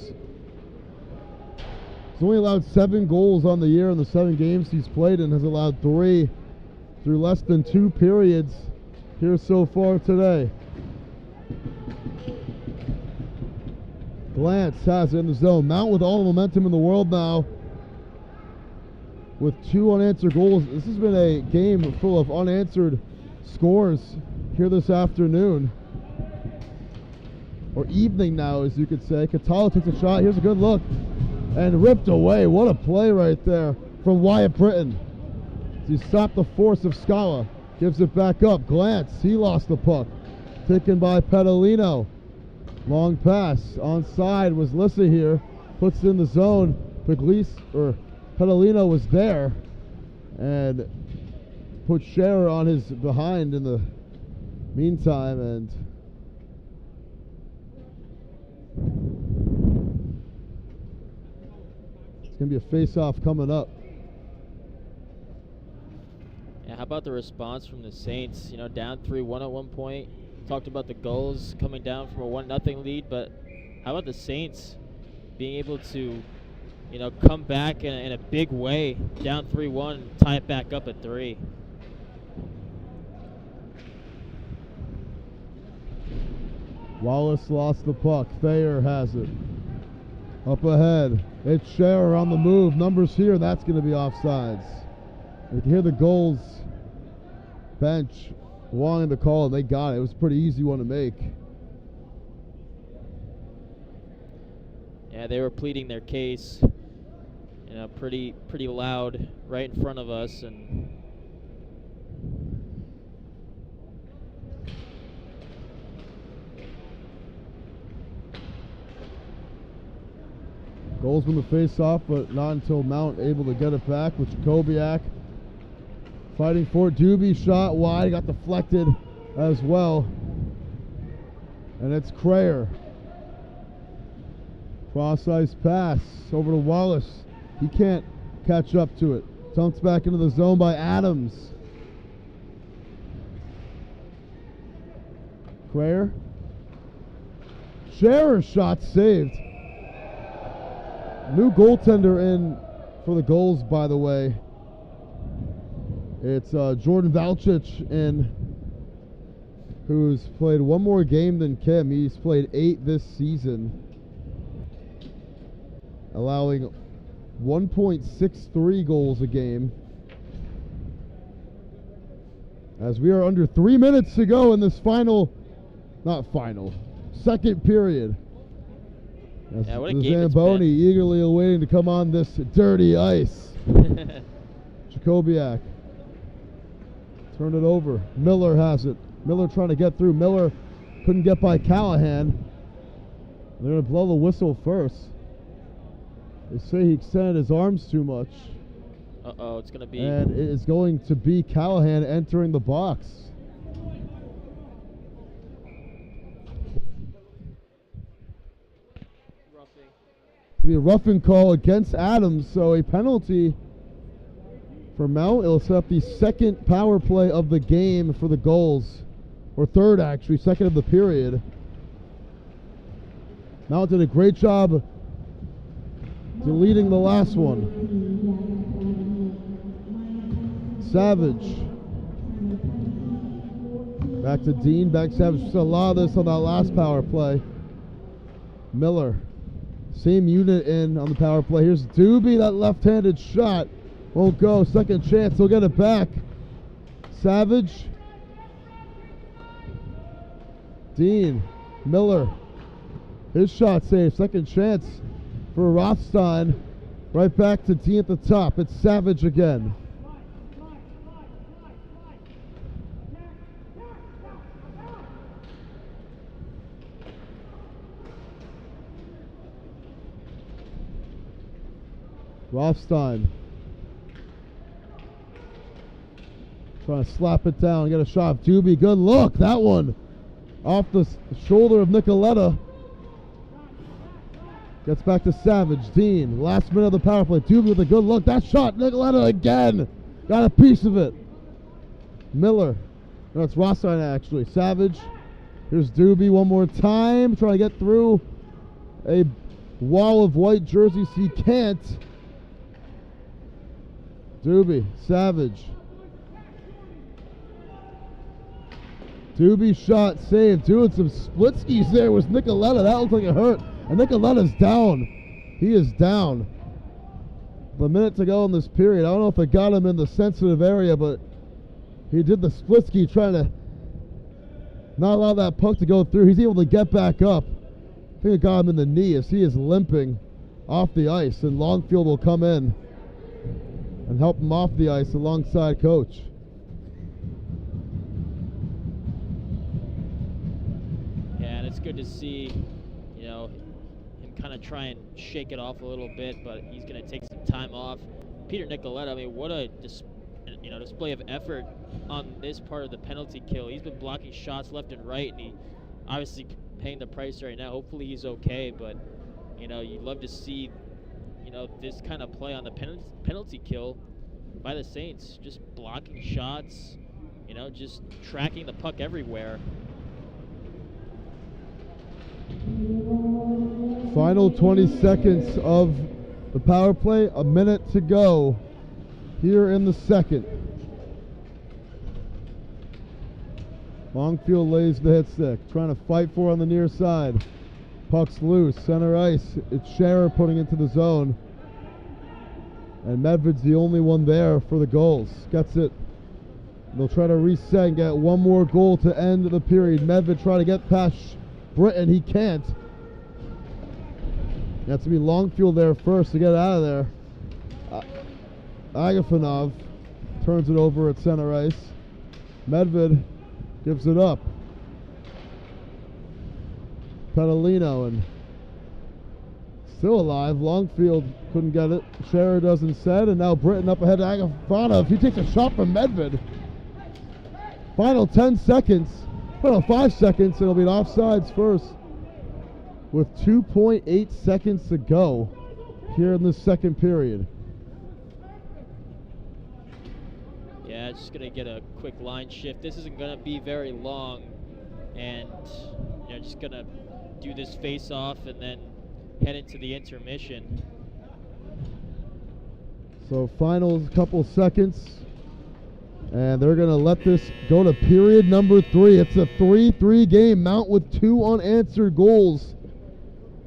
Speaker 2: 7 goals on the year in the 7 games he's played, and has allowed 3 through less than 2 periods here so far today. Glantz has it in the zone. Mount with all the momentum in the world now, with 2 unanswered goals. This has been a game full of unanswered scores here this afternoon. Or evening now, as you could say. Catala takes a shot. Here's a good look. And ripped away. What a play right there from Wyatt Britton. He stopped the force of Scala. Gives it back up. Glantz, he lost the puck. Taken by Pedalino. Long pass. Onside was Lissa here. Puts it in the zone. Pedalino was there. And put Scherer on his behind in the meantime. And it's going to be a face-off coming up.
Speaker 3: Yeah, how about the response from the Saints? You know, down 3-1 at one point. Talked about the Gulls coming down from a 1-0 lead, but how about the Saints being able to, you know, come back in a big way, down 3-1, tie it back up at 3.
Speaker 2: Wallace lost the puck. Thayer has it. Up ahead. It's Scherer on the move. Numbers here. That's going to be offsides. You can hear the Gulls bench wanting the call, and they got it. It was a pretty easy one to make.
Speaker 3: Yeah, they were pleading their case, you know, pretty loud right in front of us, and
Speaker 2: Gulls win the face-off, but not until Mount able to get it back with Jacobiak. Fighting for it. Doobie shot wide, got deflected as well. And it's Crayer. Cross-ice pass over to Wallace. He can't catch up to it. Dumps back into the zone by Adams. Crayer. Scherer shot saved. New goaltender in for the Gulls, by the way. It's Jordan Valchich in, who's played 1 more game than Kim. He's played 8 this season, allowing 1.63 goals a game. As we are under 3 minutes to go in this second period.
Speaker 3: Yeah, what a
Speaker 2: the
Speaker 3: game it's
Speaker 2: Zamboni
Speaker 3: been.
Speaker 2: eagerly awaiting to come on this dirty ice. Jacobiak. Turn it over. Miller has it. Miller trying to get through. Miller couldn't get by Callahan. They're going to blow the whistle first. They say he extended his arms too much.
Speaker 3: Uh-oh, it's going to be...
Speaker 2: And it is going to be Callahan entering the box. It'll be a roughing call against Adams, so a penalty for Mount. It'll set up the second power play of the game for the Gulls. or third actually, second of the period. Mount did a great job deleting the last one. Savage. Back to Dean, back to Savage. Just a lot of this on that last power play. Miller. Same unit in on the power play. Here's Doobie, that left-handed shot. Won't go. Second chance, he'll get it back. Savage. Dean. Miller. His shot saved. Second chance for Rothstein. Right back to Dean at the top. It's Savage again. Rothstein. Trying to slap it down. Get a shot. Doobie. Good look. That one off the shoulder of Nicoletta. Gets back to Savage. Dean. Last minute of the power play. Doobie with a good look. That shot. Nicoletta again. Got a piece of it. Miller. No, it's Rothstein actually. Savage. Here's Doobie one more time. Trying to get through a wall of white jerseys. He can't. Doobie. Savage. Doobie shot saved. Doing some split skis there with Nicoletta. That looks like it hurt. And Nicoletta's down. He is down. A minute to go in this period. I don't know if it got him in the sensitive area, but he did the split ski trying to not allow that puck to go through. He's able to get back up. I think it got him in the knee as he is limping off the ice. And Longfield will come in and help him off the ice alongside coach.
Speaker 3: Yeah, and it's good to see, you know, him kind of try and shake it off a little bit, but he's going to take some time off. Peter Nicoletta, I mean, what a display of effort on this part of the penalty kill. He's been blocking shots left and right, and he obviously paying the price right now. Hopefully he's okay, but, you know, you'd love to see, you know, this kind of play on the penalty kill by the Saints, just blocking shots, you know, just tracking the puck everywhere.
Speaker 2: Final 20 seconds of the power play, a minute to go here in the second. Longfield lays the hit stick, trying to fight for on the near side. Puck's loose, center ice. It's Scherer putting into the zone. And Medved's the only one there for the Gulls. Gets it. They'll try to reset and get one more goal to end the period. Medved trying to get past Britton. He can't. Has to be Longfield there first to get out of there. Agafonov turns it over at center ice. Medved gives it up. Petalino and still alive. Longfield couldn't get it. Scherer does instead, and now Britton up ahead to Agafonov. He takes a shot from Medved. Final 10 seconds. Final 5 seconds. It'll be an offsides first with 2.8 seconds to go here in the second period.
Speaker 3: Yeah, just going to get a quick line shift. This isn't going to be very long, and you know, just going to do this face-off and then head into the intermission.
Speaker 2: So final couple seconds, and they're going to let this go to period number 3. It's a 3-3 game. Mount with 2 unanswered goals,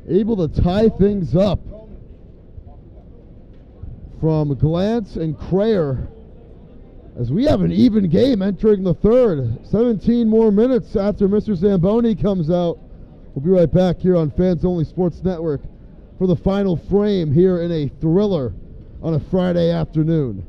Speaker 2: able to tie things up from Glantz and Crayer, as we have an even game entering the third. 17 more minutes after Mr. Zamboni comes out. We'll be right back here on Fans Only Sports Network for the final frame here in a thriller on a Friday afternoon.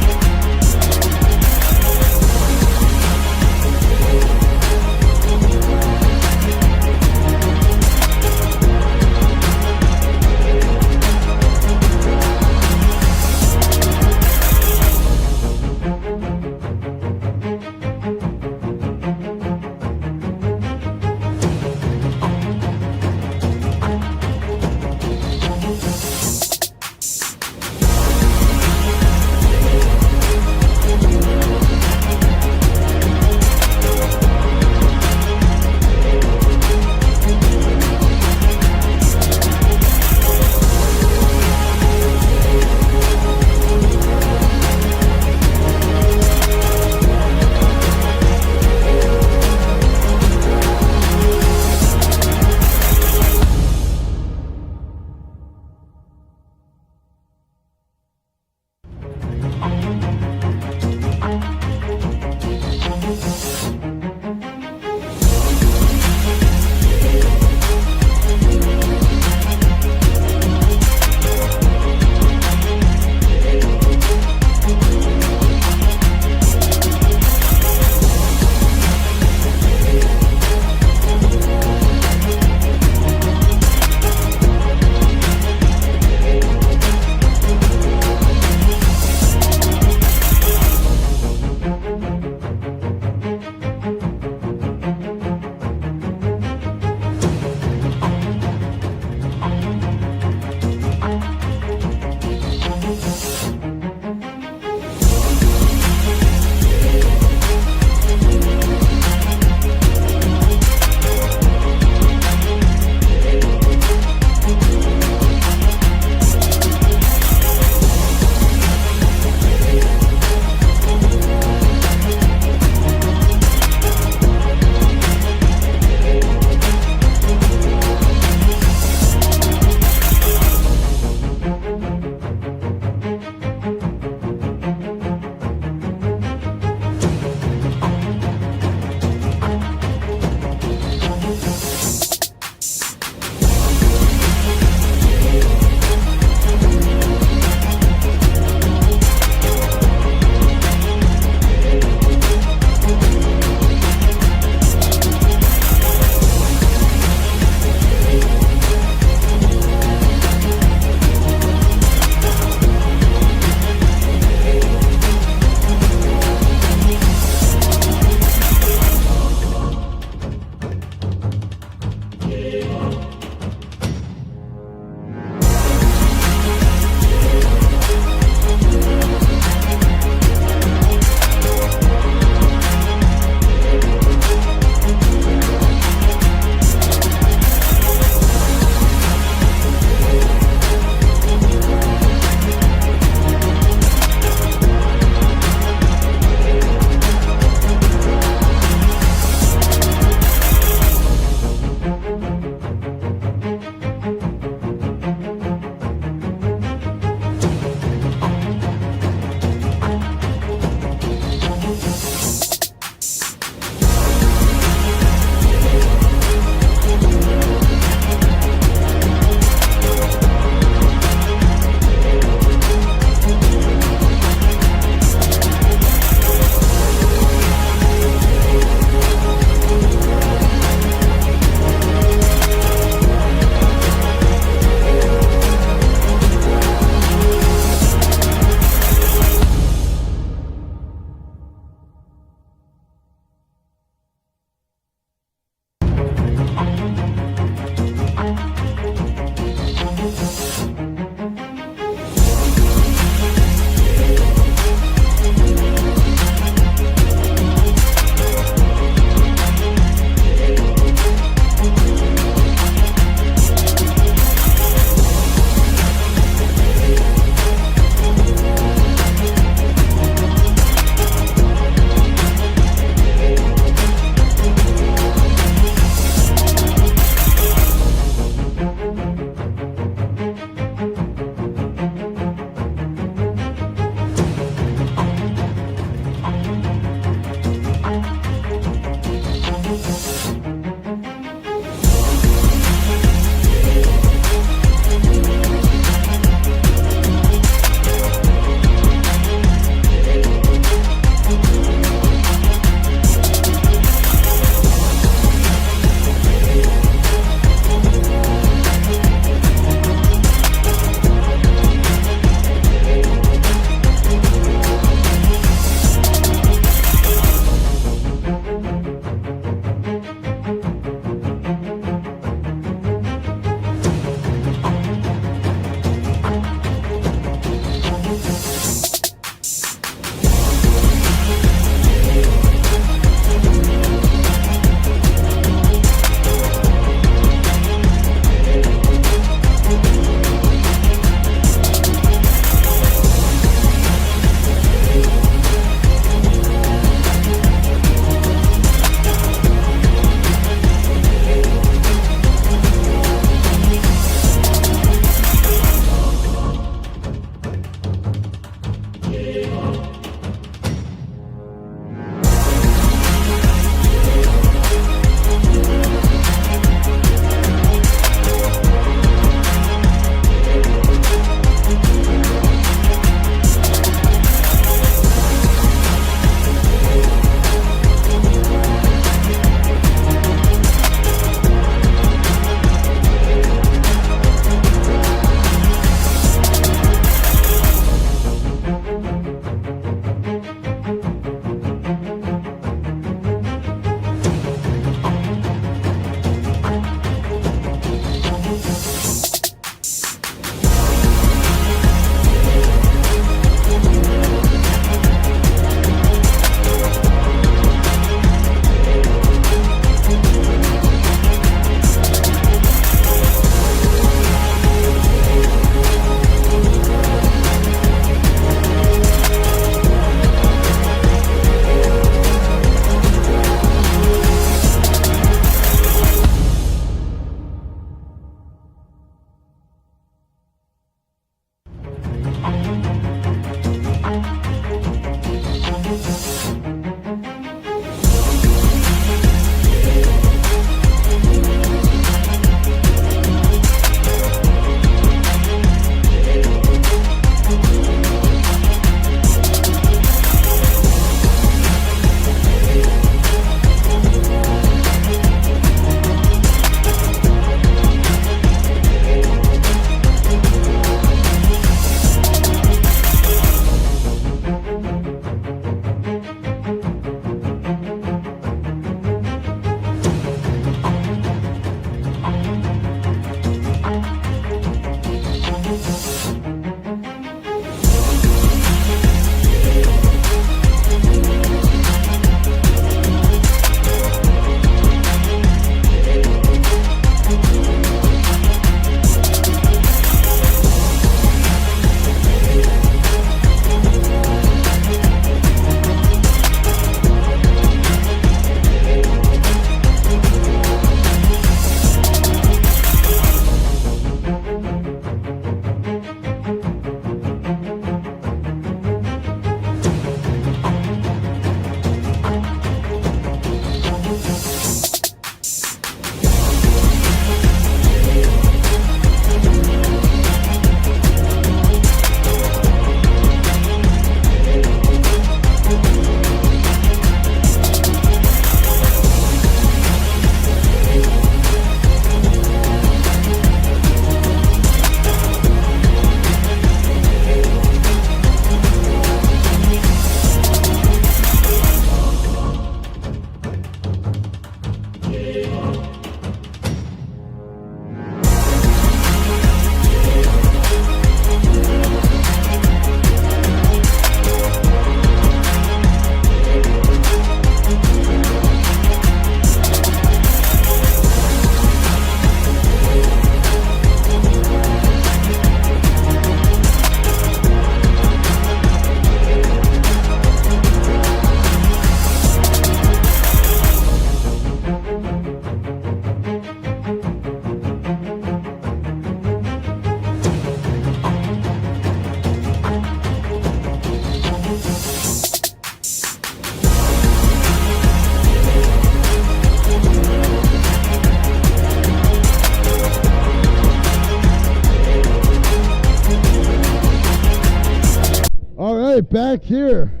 Speaker 2: right, back here.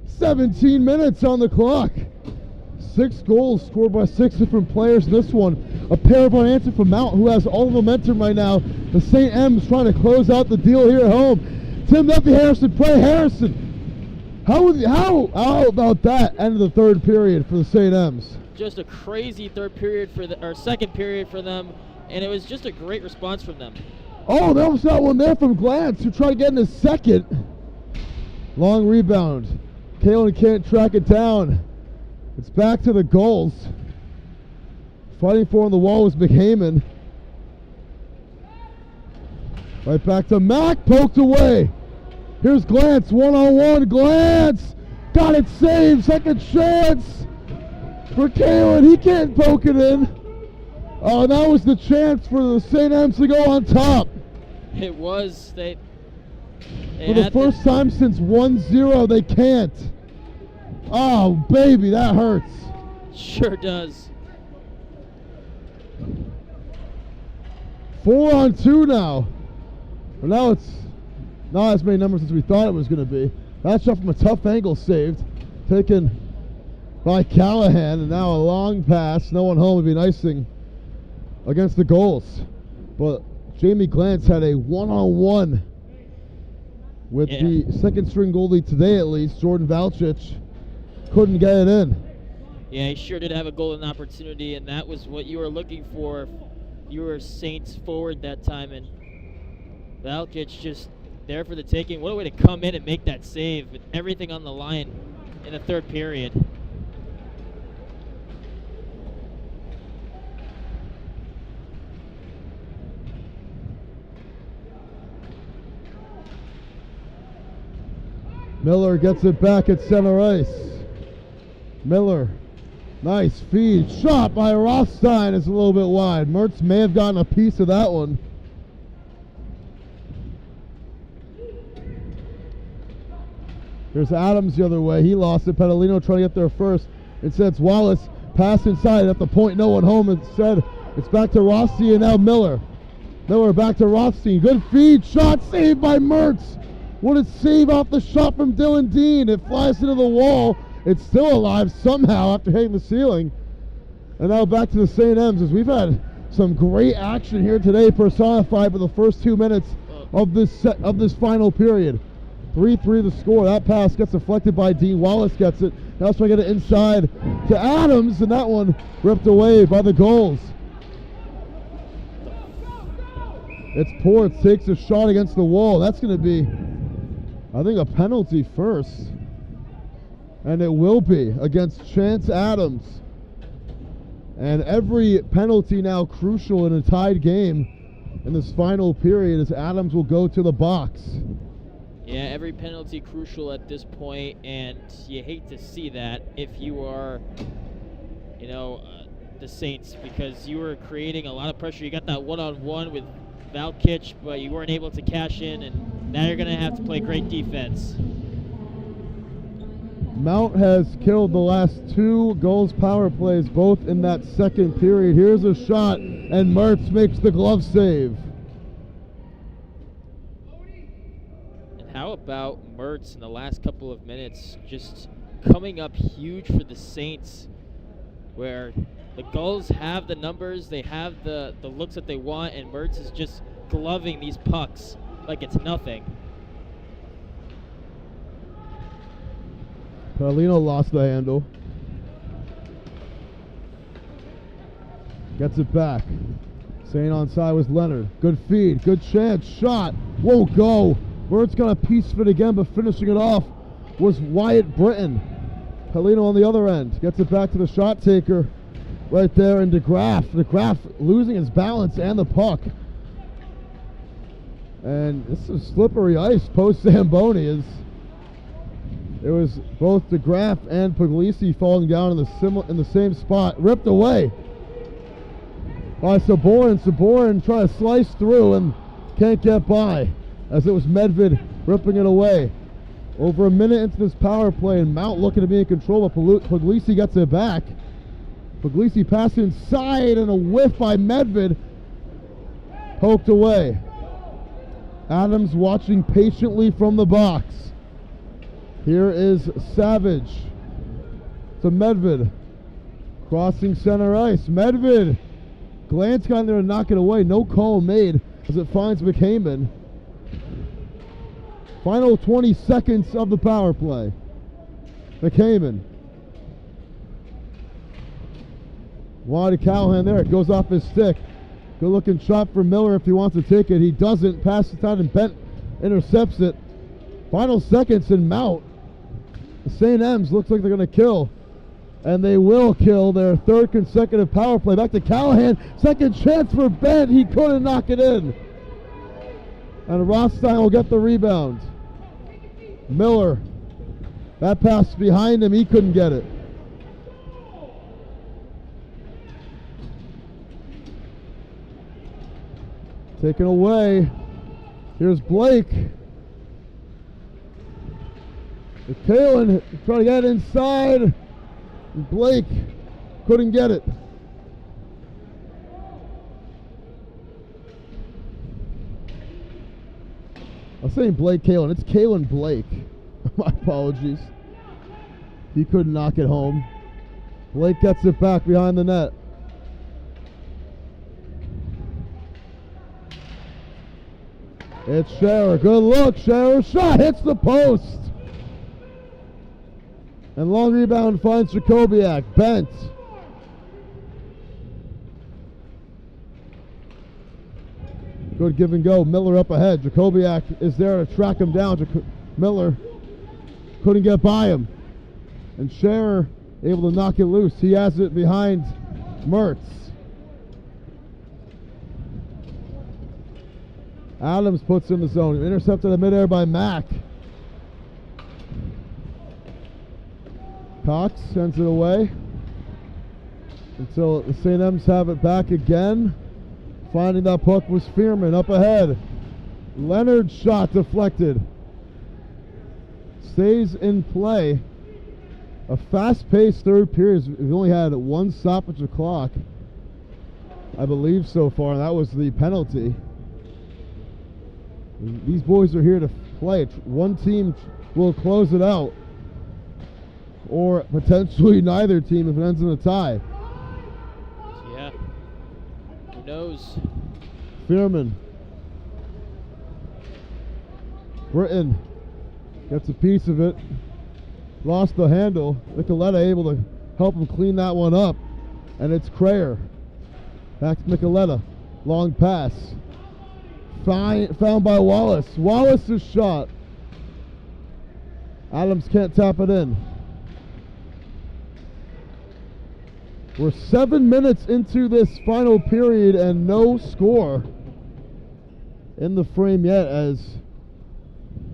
Speaker 2: 17 minutes on the clock. 6 goals scored by 6 different players in this one. A pair of unanswered from Mount, who has all the momentum right now. The St. M's trying to close out the deal here at home. Tim Duffy Harrison, play Harrison. How about that end of the third period for the St. M's?
Speaker 3: Just a crazy third period for the, or second period for them, and it was just a great response from them.
Speaker 2: Oh, there was that one there from Glantz, who tried getting a second. Long rebound. Kalen can't track it down. It's back to the Gulls. Fighting for on the wall was McHayman. Right back to Mack, poked away. Here's Glantz, one-on-one, Glantz! Got it saved, second chance for Kalen, he can't poke it in. Oh, that was the chance for the St. M's to go on top.
Speaker 3: It was,
Speaker 2: For the first time since 1-0, they can't. Oh, baby, that hurts.
Speaker 3: Sure does.
Speaker 2: 4-on-2 now. Well, now it's not as many numbers as we thought it was going to be. That shot from a tough angle saved. Taken by Callahan, and now a long pass. No one home would be an icing against the Gulls. But Jamie Glantz had a one-on-one with the second string goalie today, at least. Jordan Valchich couldn't get it in.
Speaker 3: Yeah, he sure did have a golden opportunity, and that was what you were looking for. You were Saints forward that time, and Valkic just there for the taking. What a way to come in and make that save with everything on the line in the third period.
Speaker 2: Miller gets it back at center ice. Miller, nice feed. Shot by Rothstein is a little bit wide. Mertz may have gotten a piece of that one. Here's Adams the other way. He lost it. Petalino trying to get there first. Instead, it's Wallace. Pass inside at the point. No one home. Instead, it's back to Rossi and now Miller. Miller back to Rothstein. Good feed. Shot saved by Mertz. What a save off the shot from Dylan Dean. It flies into the wall. It's still alive somehow after hitting the ceiling. And now back to the St. M's as we've had some great action here today, personified by the first 2 minutes of this final period. 3-3 the score. That pass gets deflected by Dean. Wallace gets it. Now trying to get it inside to Adams, and that one ripped away by the Gulls. It's Ports takes a shot against the wall. That's going to be, I think, a penalty first. And it will be against Chance Adams. And every penalty now crucial in a tied game in this final period as Adams will go to the box.
Speaker 3: Yeah, every penalty crucial at this point, and you hate to see that if you are, the Saints, because you were creating a lot of pressure. You got that one-on-one with Valkic, but you weren't able to cash in, and now you're going to have to play great defense.
Speaker 2: Mount has killed the last 2 Gulls power plays, both in that second period. Here's a shot, and Mertz makes the glove save.
Speaker 3: How about Mertz in the last couple of minutes just coming up huge for the Saints, where the Gulls have the numbers, they have the looks that they want, and Mertz is just gloving these pucks like it's nothing.
Speaker 2: Paulino lost the handle. Gets it back. Staying onside was Leonard. Good feed, good chance, shot, won't go. Mertz got a piece of it again, but finishing it off was Wyatt Britton. Paulino on the other end gets it back to the shot taker right there in DeGraff. DeGraff losing his balance and the puck. And this is slippery ice post Zamboni. It was both DeGraff and Puglisi falling down in the same spot. Ripped away by Saborin. Saborin trying to slice through and can't get by, as it was Medved ripping it away. Over a minute into this power play, and Mount looking to be in control, but Puglisi gets it back. Puglisi pass inside, and a whiff by Medved. Poked away. Adams watching patiently from the box. Here is Savage to Medved. Crossing center ice. Medved. Glantz got in there and knock it away. No call made as it finds McHeyman. Final 20 seconds of the power play. McHeyman. Wide to Callahan there. It goes off his stick. Good looking shot for Miller if he wants to take it. He doesn't. Passes it out and Bent intercepts it. Final seconds in Mount. The St. M's looks like they're going to kill. And they will kill their third consecutive power play. Back to Callahan. Second chance for Bent. He couldn't knock it in. And Rothstein will get the rebound. Miller. That pass behind him. He couldn't get it. Taken away. Here's Blake. Kalen trying to get inside. Blake couldn't get it. I was saying Blake Kalen. It's Kalen Blake. My apologies. He couldn't knock it home. Blake gets it back behind the net. It's Scherer. Good look. Scherer shot. Hits the post. And long rebound finds Jacobiak. Bent. Good give and go. Miller up ahead. Jacobiak is there to track him down. Miller couldn't get by him. And Scherer able to knock it loose. He has it behind Mertz. Adams puts in the zone. Intercepted in midair by Mack. Cox sends it away until the St. M's have it back again. Finding that puck was Fearman up ahead. Leonard's shot deflected. Stays in play. A fast-paced third period. We've only had one stoppage of clock, I believe, so far. That was the penalty. These boys are here to play. One team will close it out, or potentially neither team if it ends in a tie.
Speaker 3: Yeah. Who knows?
Speaker 2: Fearman. Britton gets a piece of it. Lost the handle. Nicoletta able to help him clean that one up. And it's Crayer. Back to Nicoletta. Long pass. Found by Wallace. Wallace's shot. Adams can't tap it in. We're 7 minutes into this final period and no score in the frame yet, as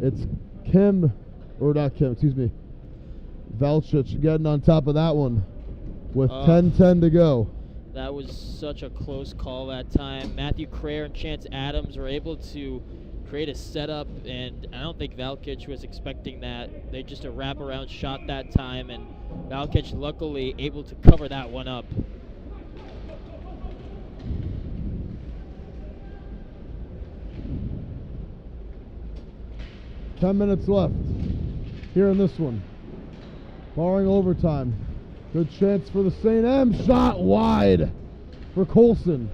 Speaker 2: it's Valchich getting on top of that one with 10:10 to go.
Speaker 3: That was such a close call that time. Matthew Crayer and Chance Adams were able to create a setup, and I don't think Valkic was expecting that. They just a wraparound shot that time, and Valkic luckily able to cover that one up.
Speaker 2: Ten minutes left here in this one. Barring overtime. Good chance for the St. M. Shot wide for Colson.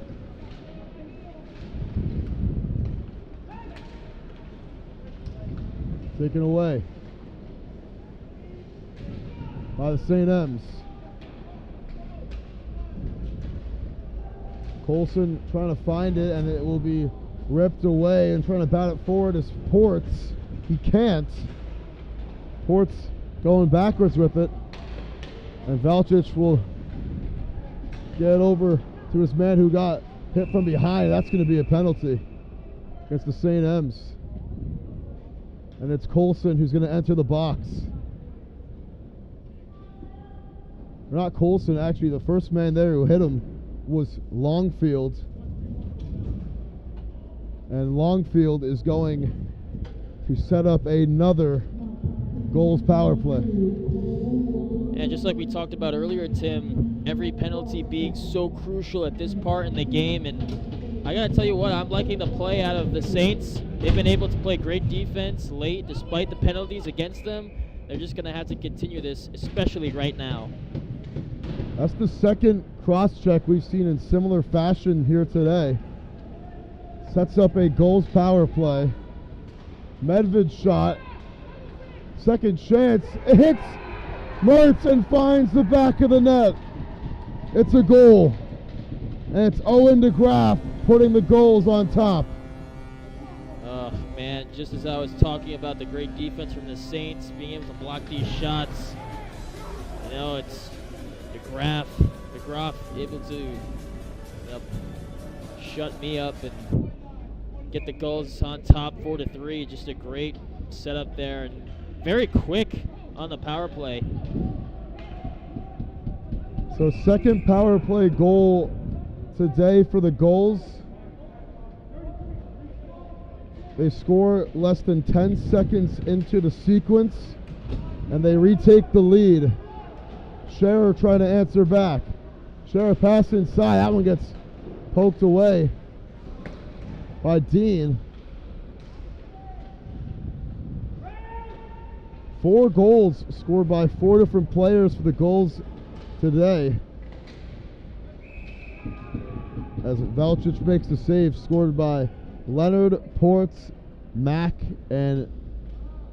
Speaker 2: Taken away by the St. M's. Colson trying to find it, and it will be ripped away, and trying to bat it forward is Ports. He can't. Ports going backwards with it, and Valchich will get over to his man who got hit from behind. That's going to be a penalty against the St. M's. And it's Colson who's going to enter the box. Or not Colson, actually. The first man there who hit him was Longfield. And Longfield is going to set up another Gulls power play.
Speaker 3: And just like we talked about earlier, Tim, every penalty being so crucial at this part in the game. And I got to tell you what, I'm liking the play out of the Saints. They've been able to play great defense late despite the penalties against them. They're just going to have to continue this, especially right now.
Speaker 2: That's the second cross-check we've seen in similar fashion here today. Sets up a Gulls power play. Medved's shot. Second chance. It hits Mertz and finds the back of the net. It's a goal. And it's Owen DeGraff putting the Gulls on top.
Speaker 3: Oh, man, just as I was talking about the great defense from the Saints, being able to block these shots, you know, it's DeGraff able to shut me up and get the Gulls on top 4-3. Just a great setup there, and very quick on the power play.
Speaker 2: So second power play goal today for the Gulls. They score less than 10 seconds into the sequence. and they retake the lead. Scherer trying to answer back. Scherer pass inside. That one gets poked away by Dean. 4 goals scored by 4 different players for the Gulls today. As Valcic makes the save, scored by Leonard, Ports, Mack, and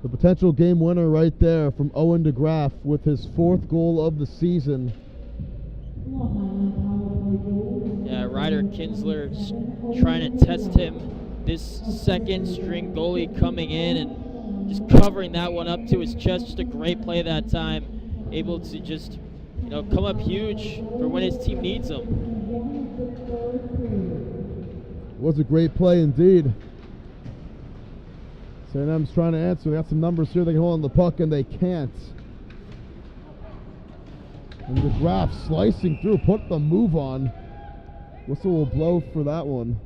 Speaker 2: the potential game winner right there from Owen DeGraff with his 4th goal of the season.
Speaker 3: Yeah, Ryder Kinsler just trying to test him. This second string goalie coming in and just covering that one up to his chest. Just a great play that time. Able to just, come up huge for when his team needs him.
Speaker 2: Was a great play indeed. St. M's trying to answer. They got some numbers here. They can hold on the puck, and they can't. And DeGraff slicing through, put the move on. Whistle will blow for that one.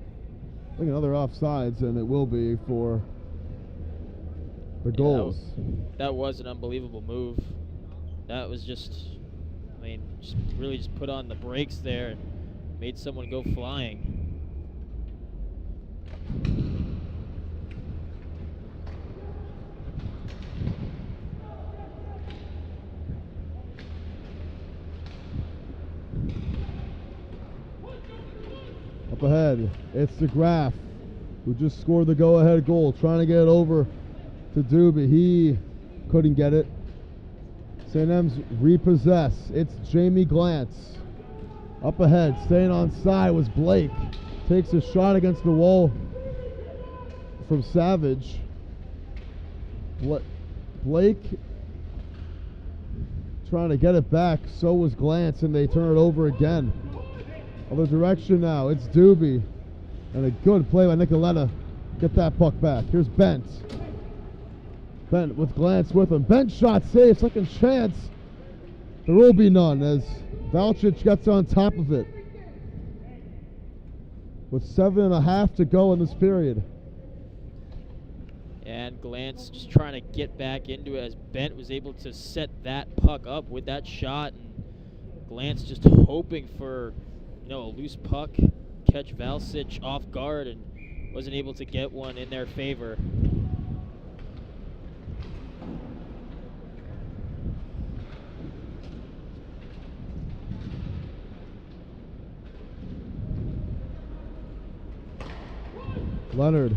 Speaker 2: I think another offsides, and it will be for the Gulls.
Speaker 3: That was an unbelievable move. That was just really just put on the brakes there and made someone go flying.
Speaker 2: Up ahead, it's DeGraff, who just scored the go-ahead goal, trying to get it over to Doobie. He couldn't get it. St. M's repossess. It's Jamie Glantz. Up ahead, staying on side was Blake. Takes a shot against the wall from Savage. Blake trying to get it back. So was Glantz, and they turn it over again. Other direction now. It's Doobie. And a good play by Nicoletta. Get that puck back. Here's Bent. Bent with Glantz with him. Bent shot saved. Second chance. There will be none as Valcic gets on top of it. With 7.5 to go in this period.
Speaker 3: And Glantz just trying to get back into it as Bent was able to set that puck up with that shot. And Glantz just hoping for a loose puck, catch Valcic off guard, and wasn't able to get one in their favor.
Speaker 2: Leonard.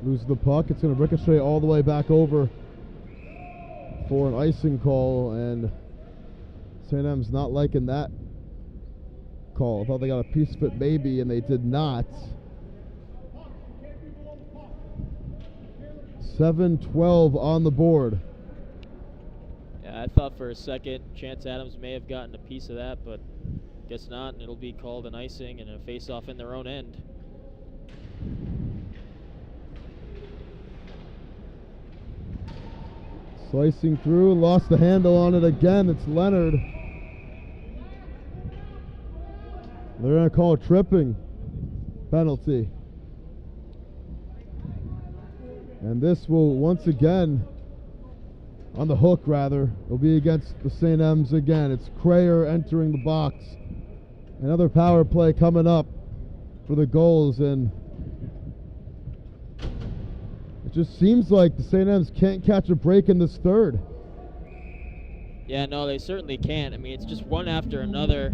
Speaker 2: Loses the puck. It's going to ricochet all the way back over for an icing call, and St. M's not liking that call. I thought they got a piece of it maybe, and they did not. 7-12 on the board.
Speaker 3: Yeah, I thought for a second Chance Adams may have gotten a piece of that, but guess not, and it'll be called an icing and a face-off in their own end.
Speaker 2: Slicing through, lost the handle on it again. It's Leonard. They're going to call a tripping penalty. And this will once again, on the hook rather, will be against the St. M's again. It's Crayer entering the box. Another power play coming up for the Gulls, and it just seems like the St. M's can't catch a break in this third.
Speaker 3: Yeah, no, they certainly can't. I mean, it's just one after another,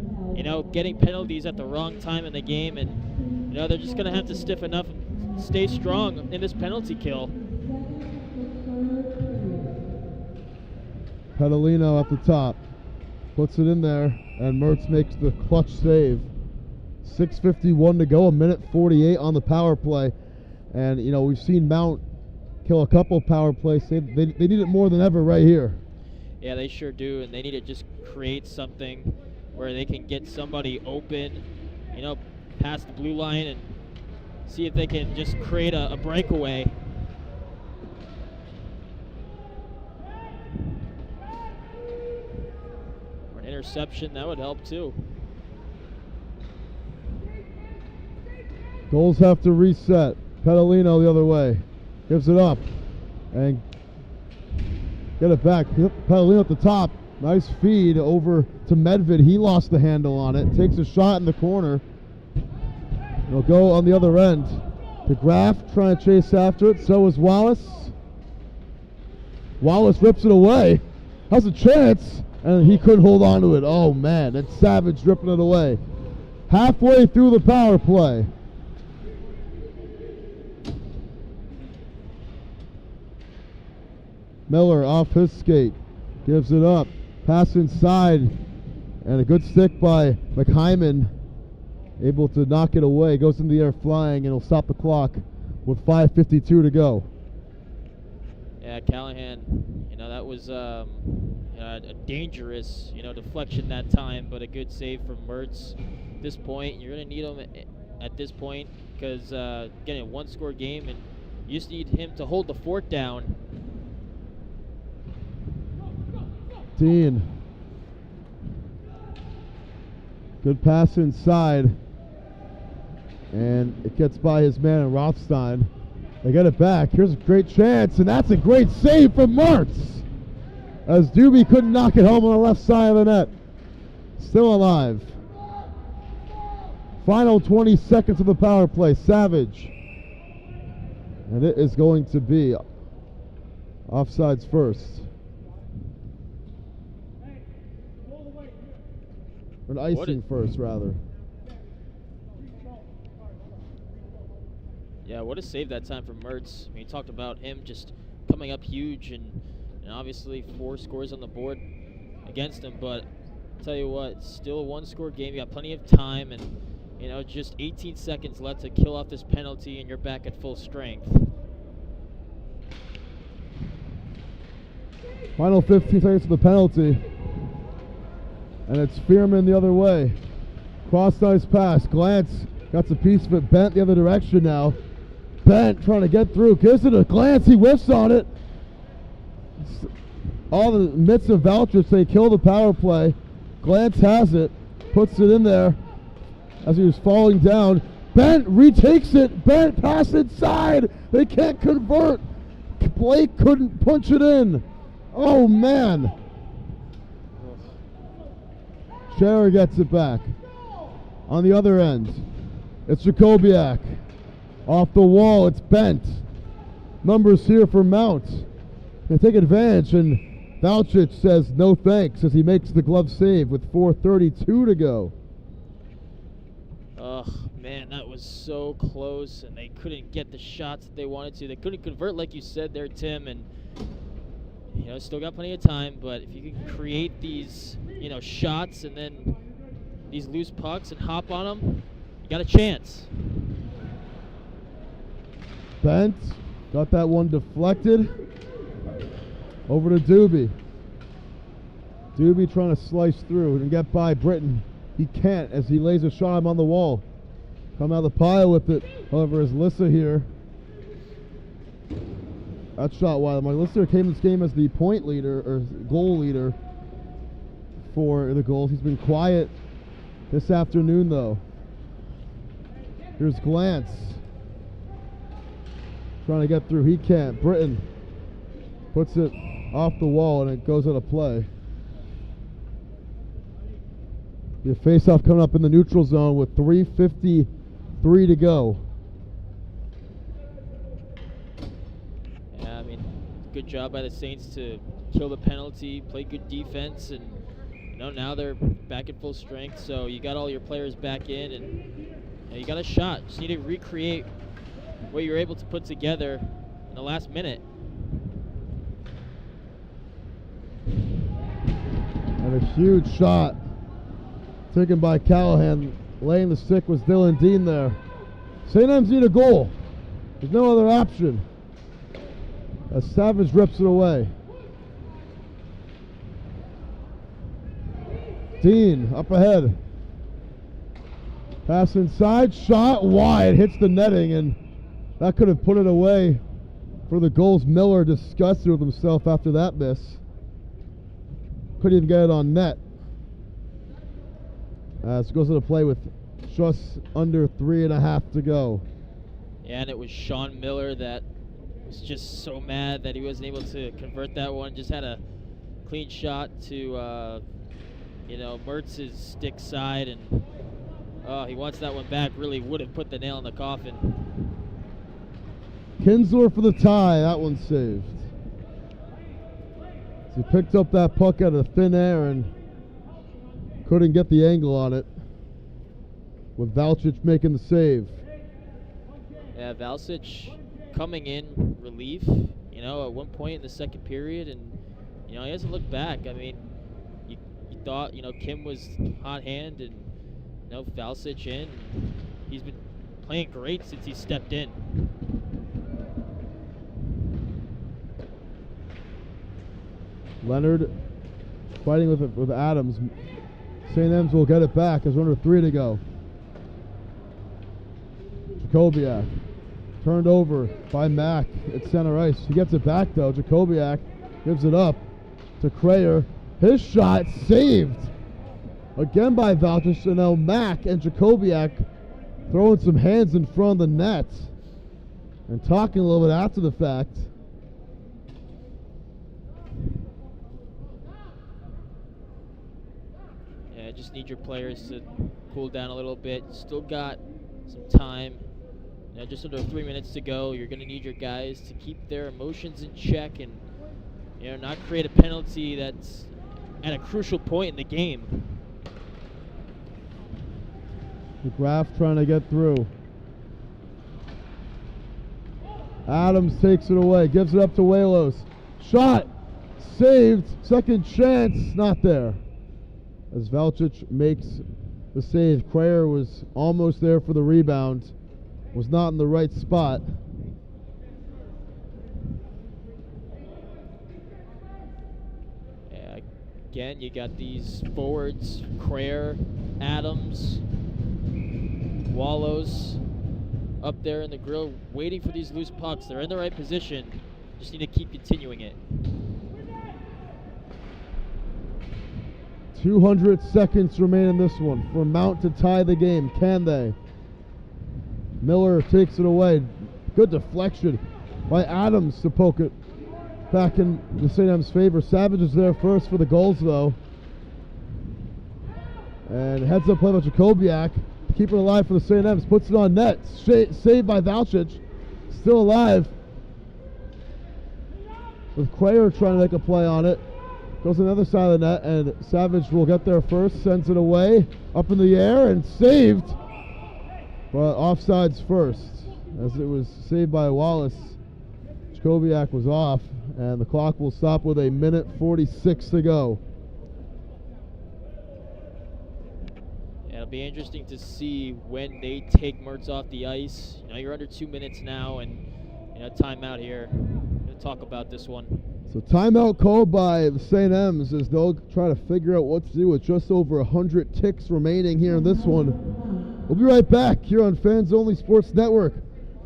Speaker 3: getting penalties at the wrong time in the game, and, they're just going to have to stiffen up and stay strong in this penalty kill.
Speaker 2: Pedalino at the top, puts it in there, and Mertz makes the clutch save. 6:51 to go, 1:48 on the power play. And, we've seen Mount kill a couple power plays. They need it more than ever right here.
Speaker 3: Yeah, they sure do, and they need to just create something where they can get somebody open, past the blue line and see if they can just create a breakaway. Or an interception, that would help too.
Speaker 2: Gulls have to reset. Pedalino the other way. Gives it up. And get it back. Petalino at the top. Nice feed over to Medved. He lost the handle on it. Takes a shot in the corner. It'll go on the other end. DeGraff trying to chase after it. So is Wallace. Wallace rips it away. Has a chance. And he couldn't hold on to it. Oh, man. That's Savage ripping it away. Halfway through the power play. Miller off his skate. Gives it up. Pass inside. And a good stick by McHyman. Able to knock it away. Goes in the air flying, and he'll stop the clock with 5:52 to go.
Speaker 3: Yeah, Callahan, that was a dangerous, deflection that time, but a good save from Mertz. At this point, you're going to need him at this point because, again, a one-score game, and you just need him to hold the fort down.
Speaker 2: Dean. Good pass inside. And it gets by his man in Rothstein. They get it back. Here's a great chance, and that's a great save from Mertz. As Doobie couldn't knock it home on the left side of the net. Still alive. Final 20 seconds of the power play. Savage. And it is going to be offsides first. Or an icing first, rather.
Speaker 3: Yeah, what a save that time from Mertz. I mean, you talked about him just coming up huge and obviously 4 scores on the board against him. But I'll tell you what, it's still a one-score game. You got plenty of time and, just 18 seconds left to kill off this penalty and you're back at full strength.
Speaker 2: Final 15 seconds of the penalty. And it's Fearman the other way. Cross-ice pass. Glance. Got a piece of it bent the other direction now. Bent trying to get through. Gives it a glance. He whiffs on it. All the mitts of Valtrip say kill the power play. Glance has it. Puts it in there as he was falling down. Bent retakes it. Bent pass inside. They can't convert. Blake couldn't punch it in. Oh, man. Scherer gets it back. On the other end, it's Jacobiak. Off the wall, it's Bent. Numbers here for Mount. They take advantage, and Valchich says no thanks as he makes the glove save with 4:32 to go.
Speaker 3: Oh, man, that was so close, and they couldn't get the shots that they wanted to. They couldn't convert, like you said there, Tim, and still got plenty of time, but if you can create these, shots and then these loose pucks and hop on them, you got a chance.
Speaker 2: Bent got that one deflected. Over to Doobie. Doobie trying to slice through and get by Britton. He can't as he lays a shot on the wall. Come out of the pile with it. However, is Lissa here. That shot wide. Lister came in this game as the point leader or goal leader for the Gulls. He's been quiet this afternoon, though. Here's Glance. Trying to get through. He can't. Britton puts it off the wall and it goes out of play. The face-off coming up in the neutral zone with 3:53 to go.
Speaker 3: Good job by the Saints to kill the penalty, play good defense, and now they're back at full strength. So you got all your players back in, and you got a shot. Just need to recreate what you were able to put together in the last minute.
Speaker 2: And a huge shot taken by Callahan. Laying the stick was Dylan Dean there. St. M's need a goal. There's no other option. As Savage rips it away. Dean up ahead. Pass inside, shot wide, hits the netting, and that could have put it away for the Gulls. Miller disgusted with himself after that miss. Couldn't even get it on net. So it goes into play with just under 3.5 to go.
Speaker 3: Yeah, and it was Sean Miller that was just so mad that he wasn't able to convert that one. Just had a clean shot to, Mertz's stick side, and he wants that one back. Really would have put the nail in the coffin.
Speaker 2: Kinsler for the tie. That one saved. So he picked up that puck out of thin air and couldn't get the angle on it, with Valcic making the save.
Speaker 3: Yeah, Valcic coming in relief, at one point in the second period, and, he hasn't looked back. I mean, you thought, Kim was hot hand, and, Valcic in. He's been playing great since he stepped in.
Speaker 2: Leonard fighting with Adams. St. M's will get it back as under 3 to go. Jacobiak turned over by Mack at center ice. He gets it back though. Jacobiak gives it up to Krayer. His shot saved again by Valcic. So now Mack and Jacobiak throwing some hands in front of the net and talking a little bit after the fact.
Speaker 3: Yeah, just need your players to cool down a little bit. Still got some time. Just under 3 minutes to go. You're going to need your guys to keep their emotions in check and, not create a penalty that's at a crucial point in the game.
Speaker 2: McGrath trying to get through. Adams takes it away, gives it up to Walos. Shot saved. Second chance, not there. As Valcic makes the save. Krayer was almost there for the rebound. Was not in the right spot.
Speaker 3: Yeah, again, you got these forwards, Krayer, Adams, Wallows, up there in the grill, waiting for these loose pucks. They're in the right position. Just need to keep continuing it.
Speaker 2: 200 seconds remain in this one for Mount to tie the game. Can they? Miller takes it away. Good deflection by Adams to poke it back in the St. M's favor. Savage is there first for the Gulls, though. And heads up play by Jacobiak. Keeping it alive for the St. M's. Puts it on net. Saved by Valcic. Still alive. With Krayer trying to make a play on it. Goes on the other side of the net, and Savage will get there first. Sends it away. Up in the air and saved. But offsides first, as it was saved by Wallace. Jacobiak was off, and the clock will stop with 1:46 to go.
Speaker 3: Yeah, it'll be interesting to see when they take Mertz off the ice. You're under 2 minutes now, and timeout here. We'll talk about this one.
Speaker 2: So timeout called by the St. M's as they'll try to figure out what to do with just over 100 ticks remaining here in this one. We'll be right back here on Fans Only Sports Network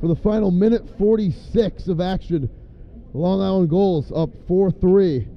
Speaker 2: for the final 1:46 of action. The Long Island Gulls up 4-3.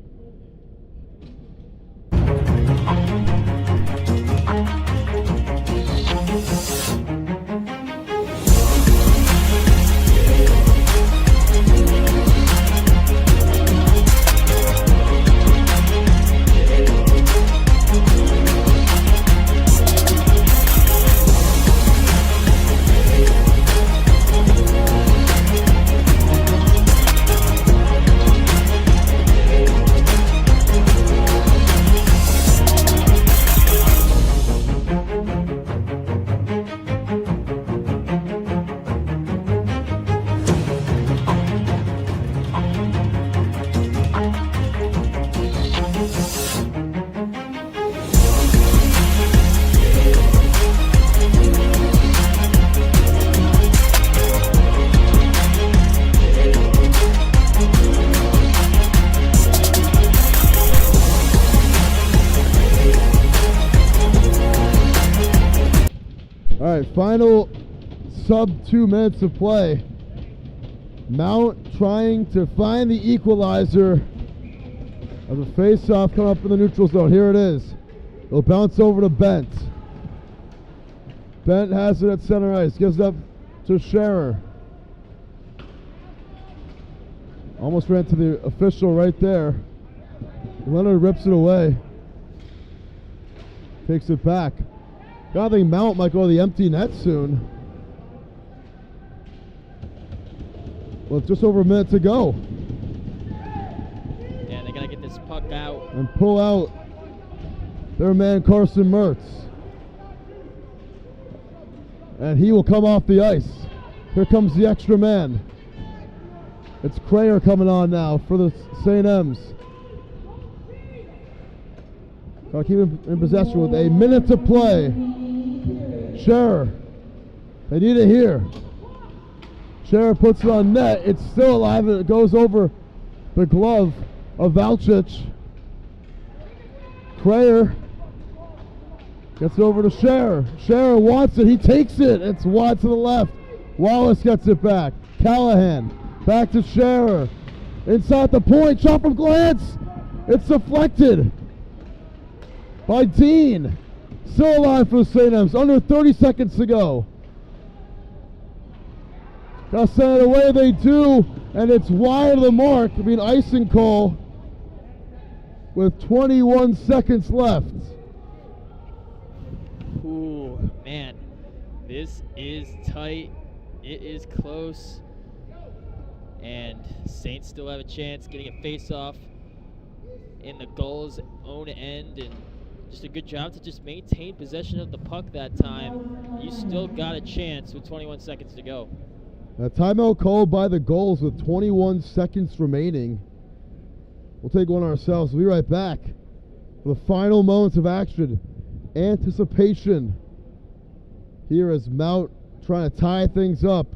Speaker 2: Final sub 2 minutes of play. Mount trying to find the equalizer of a face-off coming up in the neutral zone. Here it is. It'll bounce over to Bent. Bent has it at center ice. Gives it up to Scherer. Almost ran to the official right there. Leonard rips it away. Takes it back. I think Mount might go to the empty net soon. With just over a minute to go.
Speaker 3: Yeah, they got to get this puck out.
Speaker 2: And pull out their man Carson Mertz. And he will come off the ice. Here comes the extra man. It's Crayer coming on now for the St. M's. Got to keep him in possession with a minute to play. Scherer. They need it here. Scherer puts it on net. It's still alive and it goes over the glove of Valchich. Crayer gets it over to Scherer. Scherer wants it. He takes it. It's wide to the left. Wallace gets it back. Callahan back to Scherer. Inside the point. Shot from Glantz. It's deflected by Dean. Still alive for the St. M's. Under 30 seconds to go. Got to send it away. They do. And it's wide of the mark. It'll be an icing call with 21 seconds left.
Speaker 3: Ooh, man. This is tight. It is close. And Saints still have a chance getting a face-off in the Gulls' own end. And just a good job to just maintain possession of the puck that time. You still got a chance with 21 seconds to go.
Speaker 2: A timeout called by the Gulls with 21 seconds remaining. We'll take one ourselves. We'll be right back for the final moments of action. Anticipation here as Mount trying to tie things up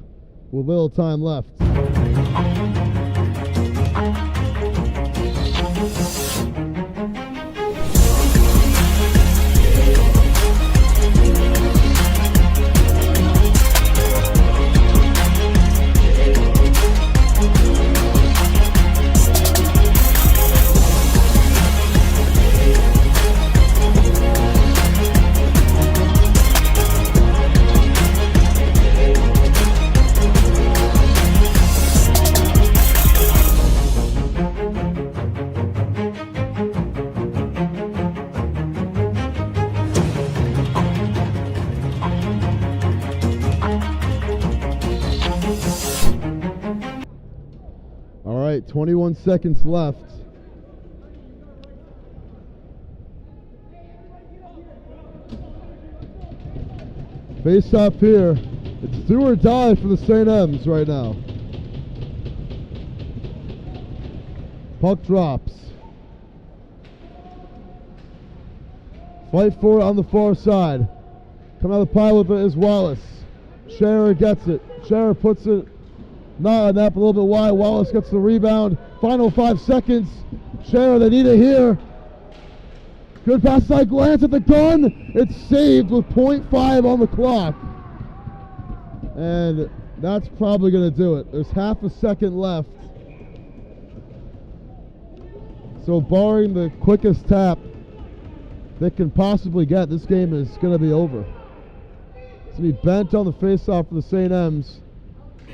Speaker 2: with little time left. All right, 21 seconds left. Face off here. It's do or die for the St. M's right now. Puck drops. Fight for it on the far side. Coming out of the pile with it is Wallace. Scherer gets it. Scherer puts it not on that, but a little bit wide. Wallace gets the rebound. Final 5 seconds. Scherer, they need it here. Good pass side glance at the gun. It's saved with 0.5 on the clock. And that's probably going to do it. There's half a second left. So barring the quickest tap they can possibly get, this game is going to be over. It's going to be bent on the faceoff for the St. M's.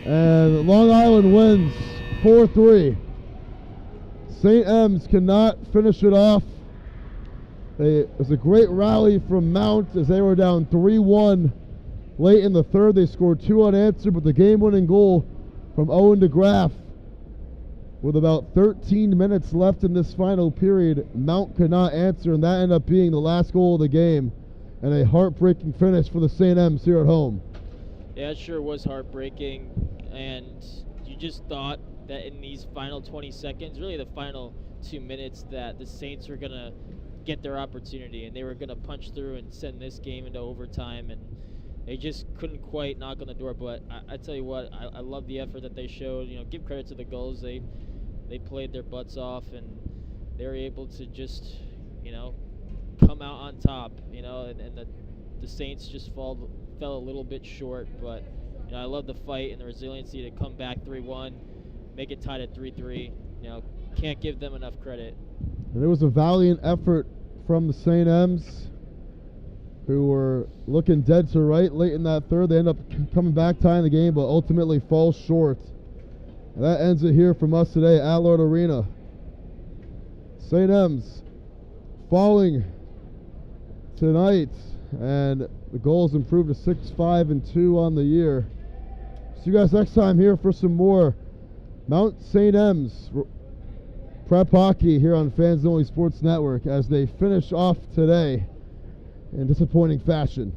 Speaker 2: And Long Island wins 4-3. St. M's cannot finish it off. It was a great rally from Mount as they were down 3-1 late in the third. They scored 2 unanswered, but the game-winning goal from Owen DeGraff with about 13 minutes left in this final period, Mount could not answer, and that ended up being the last goal of the game and a heartbreaking finish for the St. M's here at home.
Speaker 3: Yeah, it sure was heartbreaking, and you just thought that in these final 20 seconds, really the final 2 minutes, that the Saints were going to get their opportunity and they were going to punch through and send this game into overtime, and they just couldn't quite knock on the door. But I tell you what, I love the effort that they showed. You know, give credit to the Gulls. They played their butts off, and they were able to just, you know, come out on top, you know, and the Saints just fell a little bit short. But, you know, I love the fight and the resiliency to come back 3-1, make it tied at 3-3. You know, can't give them enough credit.
Speaker 2: And it was a valiant effort from the St. M's, who were looking dead to right late in that third. They end up coming back, tying the game, but ultimately fall short And that ends it here from us today at Lord Arena. St. M's falling tonight, and the Gulls improved to 6-5-2 on the year. See you guys next time here for some more Mount St. M's prep hockey here on Fans Only Sports Network as they finish off today in disappointing fashion.